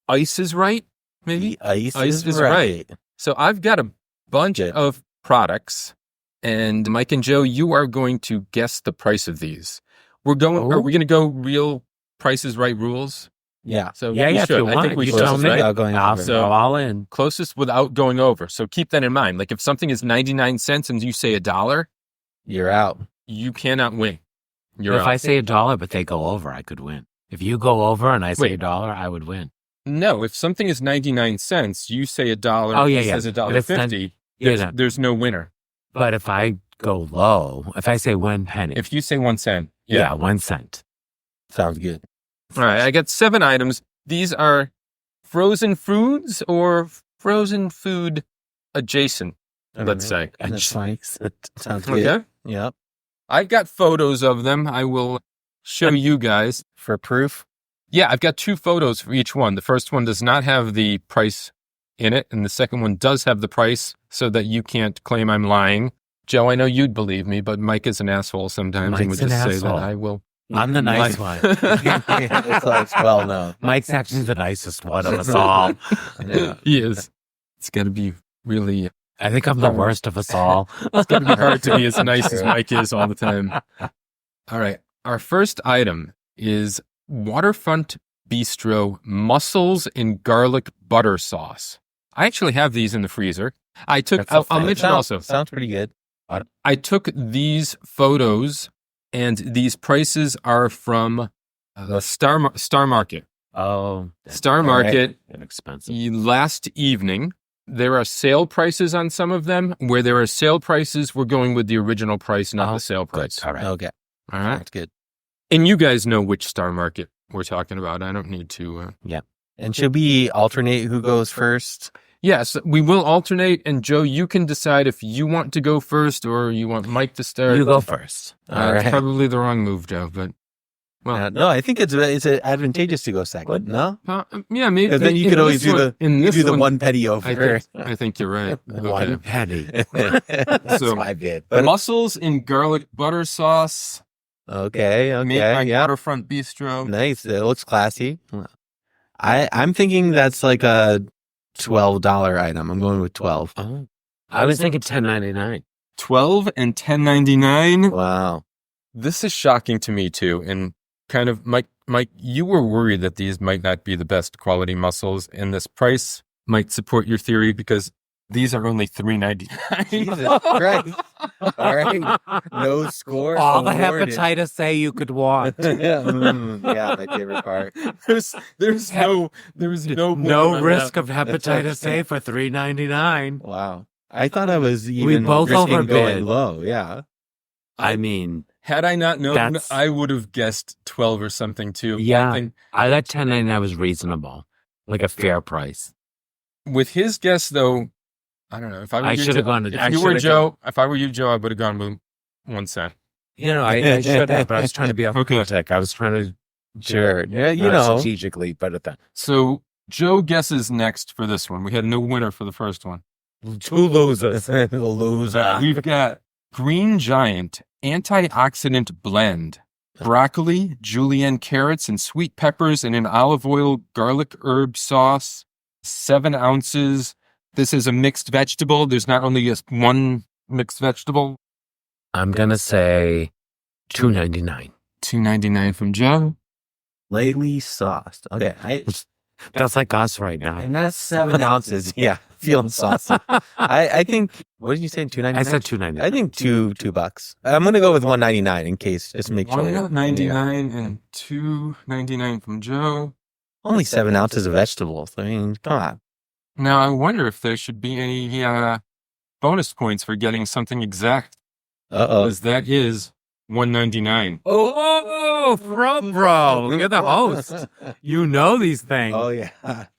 Ice is Right, maybe. The ice, Ice is, is right. So I've got a bunch Good. of products, and Mike and Joe, you are going to guess the price of these. Are we going to go real Price is Right rules? Yeah. So Yeah, we yeah, if should. you I want. think we You should. tell me. Right? Without going I'll over. So- go all in. Closest without going over. So keep that in mind. Like if something is 99 cents and you say $1, You're out. you cannot win. You're If out. I say $1, but they go over, I could win. If you go over and I say Wait. $1, I would win. No, if something is 99 cents, you say $1. Oh, yeah, he yeah. says But it's $1.50. Yeah. There's no winner. But if I go low, if I say 1 penny, If you say 1 cent, yeah, 1 cent. Sounds good. All right, I got 7 items. These are frozen foods or frozen food adjacent, let's say. That's fine. Sounds good. Okay. Yep. I've got photos of them. I will show you guys. For proof. Yeah, I've got 2 photos for each one. The first one does not have the price in it, and the second one does have the price so that you can't claim I'm lying. Joe, I know you'd believe me, but Mike is an asshole sometimes and Mike's would just an say that asshole. I will. I'm the nice one. It's well known. Mike's actually the nicest one of us all. Yeah. He is. It's got to be really. I think I'm the worst of us all. It's going to be hard to be as nice as Mike is all the time. All right. Our first item is Waterfront Bistro mussels in garlic butter sauce. I actually have these in the freezer. I'll mention Sounds- also, Sounds pretty good. I took these photos, and these prices are from the Star Market. Oh, Star Market inexpensive. last evening. There are sale prices on some of them. Where there are sale prices, we're going with the original price, not the sale price. Good. All right. Okay. All right. That's good. And you guys know which Star Market we're talking about. I don't need to. And should we alternate who goes first? Yes, we will alternate. And Joe, you can decide if you want to go first or you want Mike to start. You go first. All It's right. probably the wrong move, Joe, but well, No, I think it's advantageous to go second. No, yeah, maybe. 'Cause then you could always do the one penny over. I think you're right. One penny. That's So- my bid. But- Mussels in garlic butter sauce. Okay. Made by Yeah. Waterfront Bistro. Nice. It looks classy. I'm thinking that's like a $12 item. I'm going with 12. Oh, I was thinking $10.99. 12 and $10.99. Wow. This is shocking to me too. And kind of, Mike, you were worried that these might not be the best quality mussels, and this price might support your theory because these are only $3.99. Jesus Christ. All right. No score. All the awarded. hepatitis A you could want. Yeah, my favorite part. There's no No risk of hepatitis A for $3.99. Wow. I thought I was even both risking overbid. going low. Yeah. I mean, Had I not known, That's- I would have guessed 12 or something too. Yeah. I think I thought $10.99 was reasonable, like a fair price. with his guess though, I don't know if I were I you, should have Joe- gone. If I you were should've Joe, if I were you, Joe, I would have gone with 1 cent. You know, I should have, but I was trying to be Okay. authentic. I was trying to Sure. Yeah, you not know. strategically, but at that So Joe guesses next for this one. We had no winner for the first one. two losers. Loser. We've got Green Giant antioxidant blend, broccoli, julienne carrots, and sweet peppers in an olive oil garlic herb sauce. 7 ounces. This is a mixed vegetable. There's not only just one mixed vegetable. I'm gonna say $2.99. $2.99 from Joe. Lightly sauced. Okay. That's like us right now. And that's 7 ounces. Yeah. Feeling saucy. I think, what did you say? $2.99? I said $2.99. I think $2. I'm going to go with $1.99 in case, just to make sure. $1.99 and $2.99 from Joe. Only 7 ounces of vegetables. I mean, come on. Now I wonder if there should be any bonus points for getting something exact, Uh-oh. because that is $1.99. Oh, bro. You're the host. You know these things. Oh, yeah.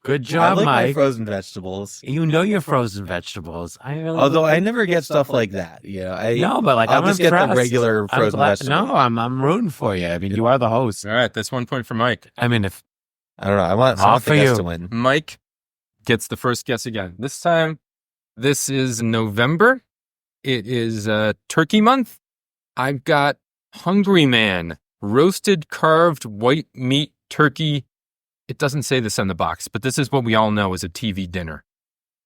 Good I job, like my Mike. frozen vegetables. You know your frozen vegetables. I really Although I never get stuff like that. You know, no, but like I'll I'm just get the impressed. regular I'm frozen glad- vegetables. No, I'm rooting for you. I mean, you are the host. All right, that's 1 point for Mike. I mean, if I don't know. I want All someone for to guess you. to win. Mike gets the first guess again. This time, this is November. It is Turkey Month. I've got Hungry Man roasted carved white meat turkey. It doesn't say this on the box, but this is what we all know as a TV dinner.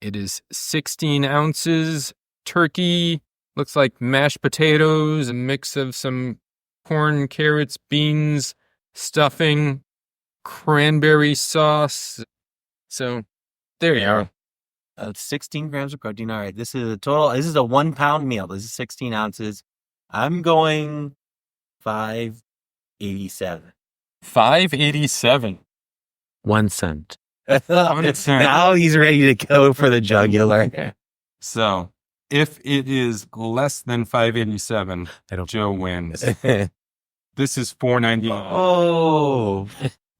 It is 16 ounces turkey. Looks like mashed potatoes, a mix of some corn, carrots, beans, stuffing, cranberry sauce. So there you are. 16 grams of protein. All right. This is a total. This is a 1 pound meal. This is 16 ounces. I'm going $5.87. $5.87. 1 cent. Now he's ready to go for the jugular. So if it is less than $5.87, Joe wins. This is $4.99. Oh.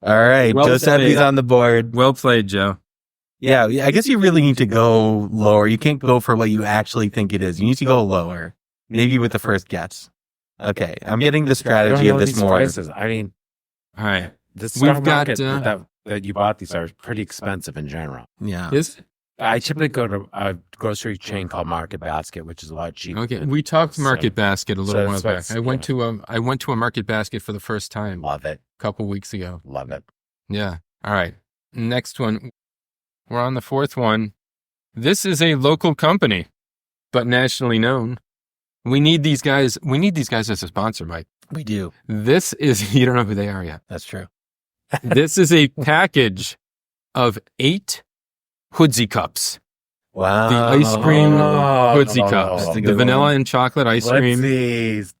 All right. Well Giuseppe's played. on the board. Well played, Joe. Yeah, I guess you really need to go lower. You can't go for what you actually think it is. You need to go lower. Maybe with the first guess. Okay, I'm getting the strategy of this more. Prices. I mean, All right. this We've Star got, Market that you bought these are pretty expensive in general. Yeah. Is I typically go to a grocery chain called Market Basket, which is a lot cheaper. okay. We talked So- Market Basket a little so while it's back. what's- I went to a Market Basket for the first time a Love it. couple weeks ago. Love it. Yeah. All right. Next one. We're on the fourth one. This is a local company, but nationally known. We need these guys. We need these guys as a sponsor, Mike. We do. This is, you don't know who they are yet. That's true. This is a package of 8 Hoodsie cups. Wow. The ice cream Oh, Hoodsie cups. that's a The good vanilla one. and chocolate ice cream. These.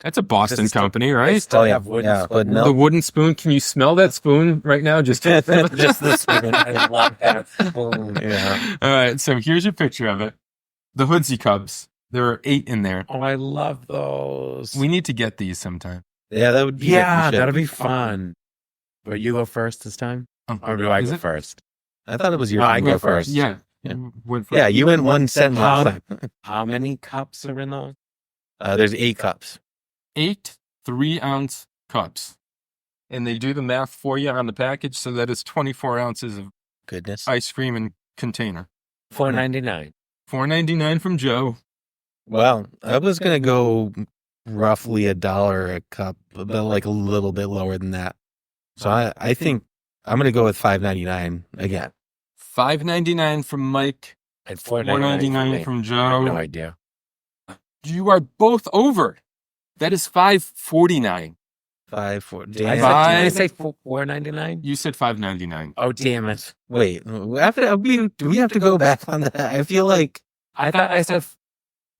That's a Boston This is company, right? Oh, yeah. have wooden Yeah. But The no. wooden spoon. Can you smell that spoon right now? Just Just the spoon. I love that spoon. Yeah. All right. So here's your picture of it. The Hoodsie cups. There are 8 in there. Oh, I love those. We need to get these sometime. Yeah, that would be Yeah, we should. that'll be fun. But you go first this time? Or do I Is go it? first? I thought it was your No, I turn. go first. Yeah. Yeah. Went first. Yeah, you went 1 cent last time. How many cups are in those? There's 8 cups. 8 3-ounce cups. And they do the math for you on the package, so that is 24 ounces of Goodness. ice cream and container. $4.99. $4.99 from Joe. Well, I was gonna go roughly $1 a cup, but like a little bit lower than that. So I think I'm gonna go with $5.99 again. $5.99 from Mike. And $4.99 from I have Joe. no idea. You are both over. That is $5.49. 5, 4. Did Damn. I say $4.99? You said $5.99. Oh, damn it. Wait, do we have to go back on that? I feel like I thought I said,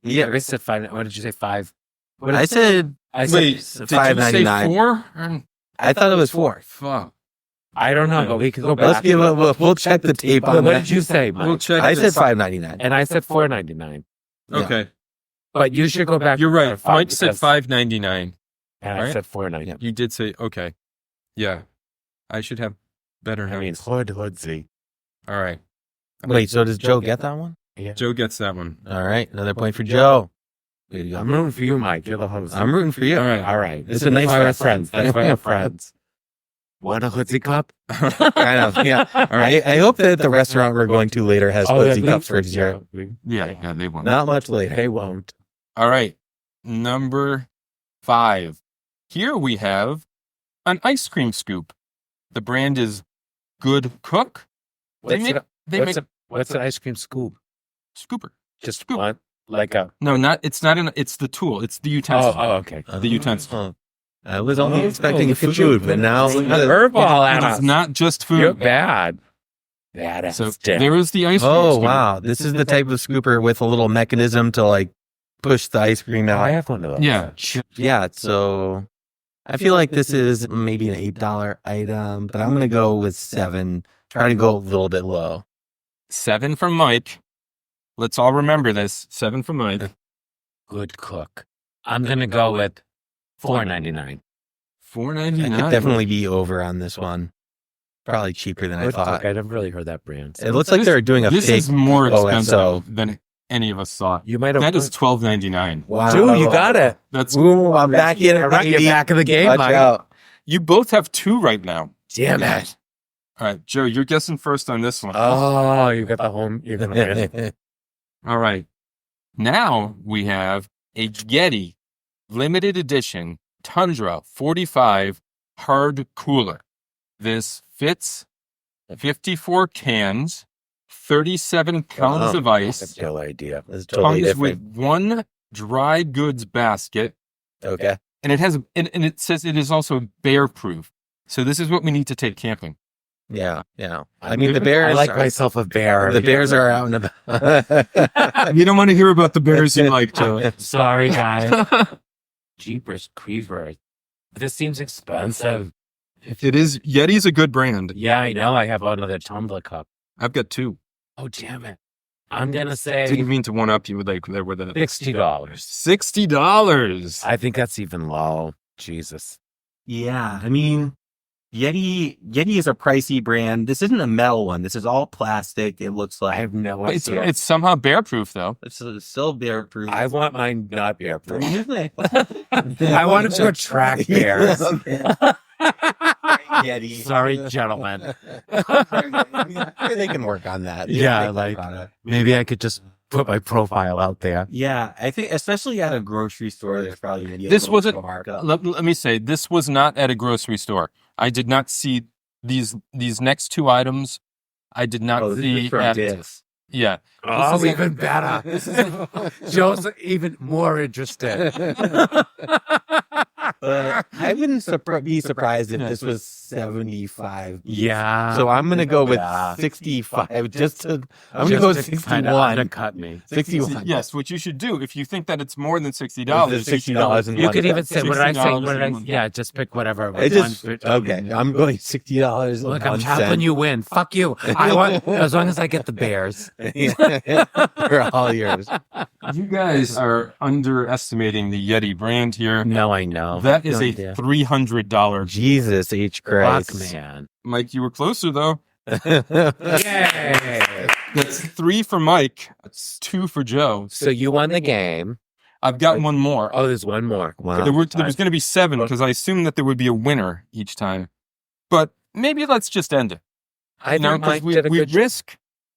yeah. I said 5. What did you say? 5? What did I said I said Wait, did you say $5.99. 4? I thought it was 4. Fuck. I don't know, but we could go back. Let's give it. We'll check the tape What on did that. you say, Mike? We'll check. I said this. $5.99. And I said $4.99. Yeah. Okay. But you should go back. You're to right. 5 Mike said because- $5.99. And I right? said $4.99. You did say, okay. Yeah. I should have better I mean, notes. hoodsie. All right. Wait, so does Joe get that one? Yeah. Joe gets that one. All right, another point for Joe. Way to go. I'm rooting for you, Mike. You're the host. I'm rooting for you. All right. All right. It's a nice That's why we're fest. friends. That's why we're friends. Want a hoodsie cup? Kind of, yeah. All right. I hope that the restaurant we're going to later has Hoodsie cups for dessert. Yeah, they won't. Not much later. They won't. All right. Number 5. Here we have an ice cream scoop. The brand is Good Cook. They make What's an ice cream scoop? scooper. Just Scoop. one? Like a... No, it's the tool. It's the utensil. Oh, okay. The utensil. Oh. I was only expecting food, but now Curveball at It is us. not just food. You're bad. Bad So ass dick. there is the ice cream Oh scooper. wow, this is the type of scooper with a little mechanism to like push the ice cream I out. have one of those. Yeah. Yeah, so I feel like this is maybe an $8 item, but I'm gonna go with 7. Try to go a little bit low. 7 from Mike. Let's all remember this. 7 from Mike. Good cook. I'm going to go with $4.99. I $4.99. could definitely be over on this one. Probably cheaper than I Good thought. cook. I never really heard that brand. It looks like they're doing a This fake is more expensive OSO. than any of us thought. You might have... That is $12.99. Wow. Dude, you got it. That's Ooh, I'm back in it. All right, you're baby. back in the game, Watch Mike. out. you both have 2 right now. Damn it. All right, Joe, you're guessing first on this one. Oh, you got the home. You're going to win. All right. Now we have a Yeti limited edition Tundra 45 hard cooler. This fits 54 cans, 37 pounds of ice, That's no idea. It's totally comes different. with 1 dry goods basket, Okay. and it says it is also bear proof. So this is what we need to take camping. Yeah. Yeah. I mean, the bears. I like are, myself a bear. The bears are out and about. You don't want to hear about the bears you like, Joe. Sorry, guys. Jeepers creepers. This seems expensive. It is. Yeti's a good brand. Yeah, I know. I have another tumbler cup. I've got 2. Oh, damn it. I'm going to Didn't say mean to one up you with like there were the $60. $60. I think that's even low. Jesus. Yeah. I mean, Yeti is a pricey brand. This isn't a metal one. This is all plastic. It looks I like have no It's idea. it's somehow bear proof though. it's still bear proof. I want mine not bear proof. I I want it to attract bears. Yeti. Sorry, gentlemen. They can work on that. Yeah, They can like- work on it. Maybe I could just put my profile out there. Yeah, I think especially at a grocery store, there's probably gonna be a This little wasn't- bit of markup. Let me say this was not at a grocery store. I did not see these next 2 items. I did not Oh, this see is from at Dick's. yeah. Oh, is- even better. Joe's even more interested. I wouldn't be surprised if this was 75. Yeah. So I'm gonna go with Yeah. 65. I'm gonna go with 61. Undercut me. 61. Yes, what you should do if you think that it's more than $60. $60 and You one could even say, what did I say? $60 Yeah, just pick whatever. Okay, I'm going $60. Look, I'm helping you win. Fuck you. I want, as long as I get the bears. They're all yours. You guys are underestimating the Yeti brand here. No, I know. That is No a idea. $300. Jesus H. Christ. Fuck, man. Mike, you were closer though. Yay! That's 3 for Mike. That's 2 for Joe. So you won the game. I've got one more. Oh, there's one more. Wow. There was going to be 7 because I assumed that there would be a winner each time. But maybe let's just end it. I Now, think Mike because did a good job.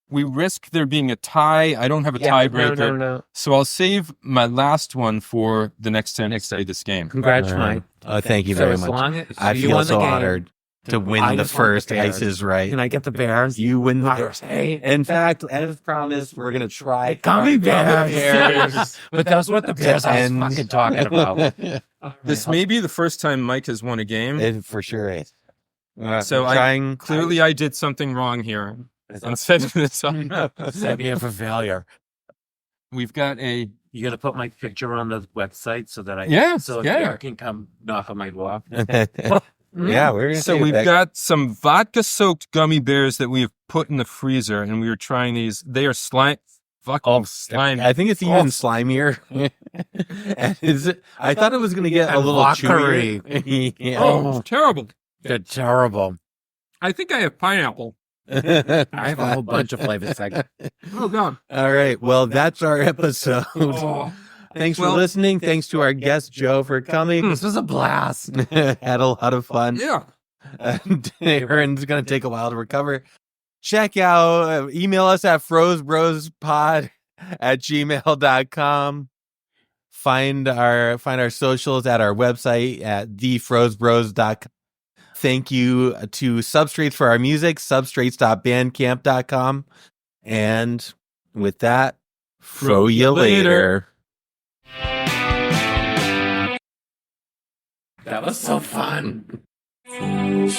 we risk there being a tie. I don't have a tiebreaker. No. So I'll save my last one for the next time I play this game. Congrats, Mike. Thank you So very as much. long as I you feel won the so game, honored to win I the just want the first bears. Ices right. Can I get the bears? You win the Bears. Hey, In fact, as promised, we're gonna try gummy bears. bears. But that's what the bears I was And- fucking talking about. This may be the first time Mike has won a game. It for sure is. So Clearly, I did something wrong here. I'm setting this up. Set me up for failure. We've got a You gonna put my picture on the website so that Yeah. Derek can come knock on my door. Yeah, we're gonna So take it we've back. got some vodka-soaked gummy bears that we have put in the freezer, and we were trying these. They are slimy. Slimy. I think it's even slimier. And I thought it was gonna get a And little vodka-y. chewier. Yeah. Oh, terrible. They're terrible. I think I have pineapple. I have a whole bunch of flavors. Oh, God. All right. Well, that's our episode. Oh. Thanks for Well- listening. Thanks to our guest Joe for coming. This was a blast. Had a lot of fun. Yeah. Aaron's going to take a while to recover. Check out, email us at frozebrospod@gmail.com. Find our socials at our website at thefrozebros.com. Thank you to Substrates for our music, substrates.bandcamp.com. And with that, fro you later. That was so fun. Fools,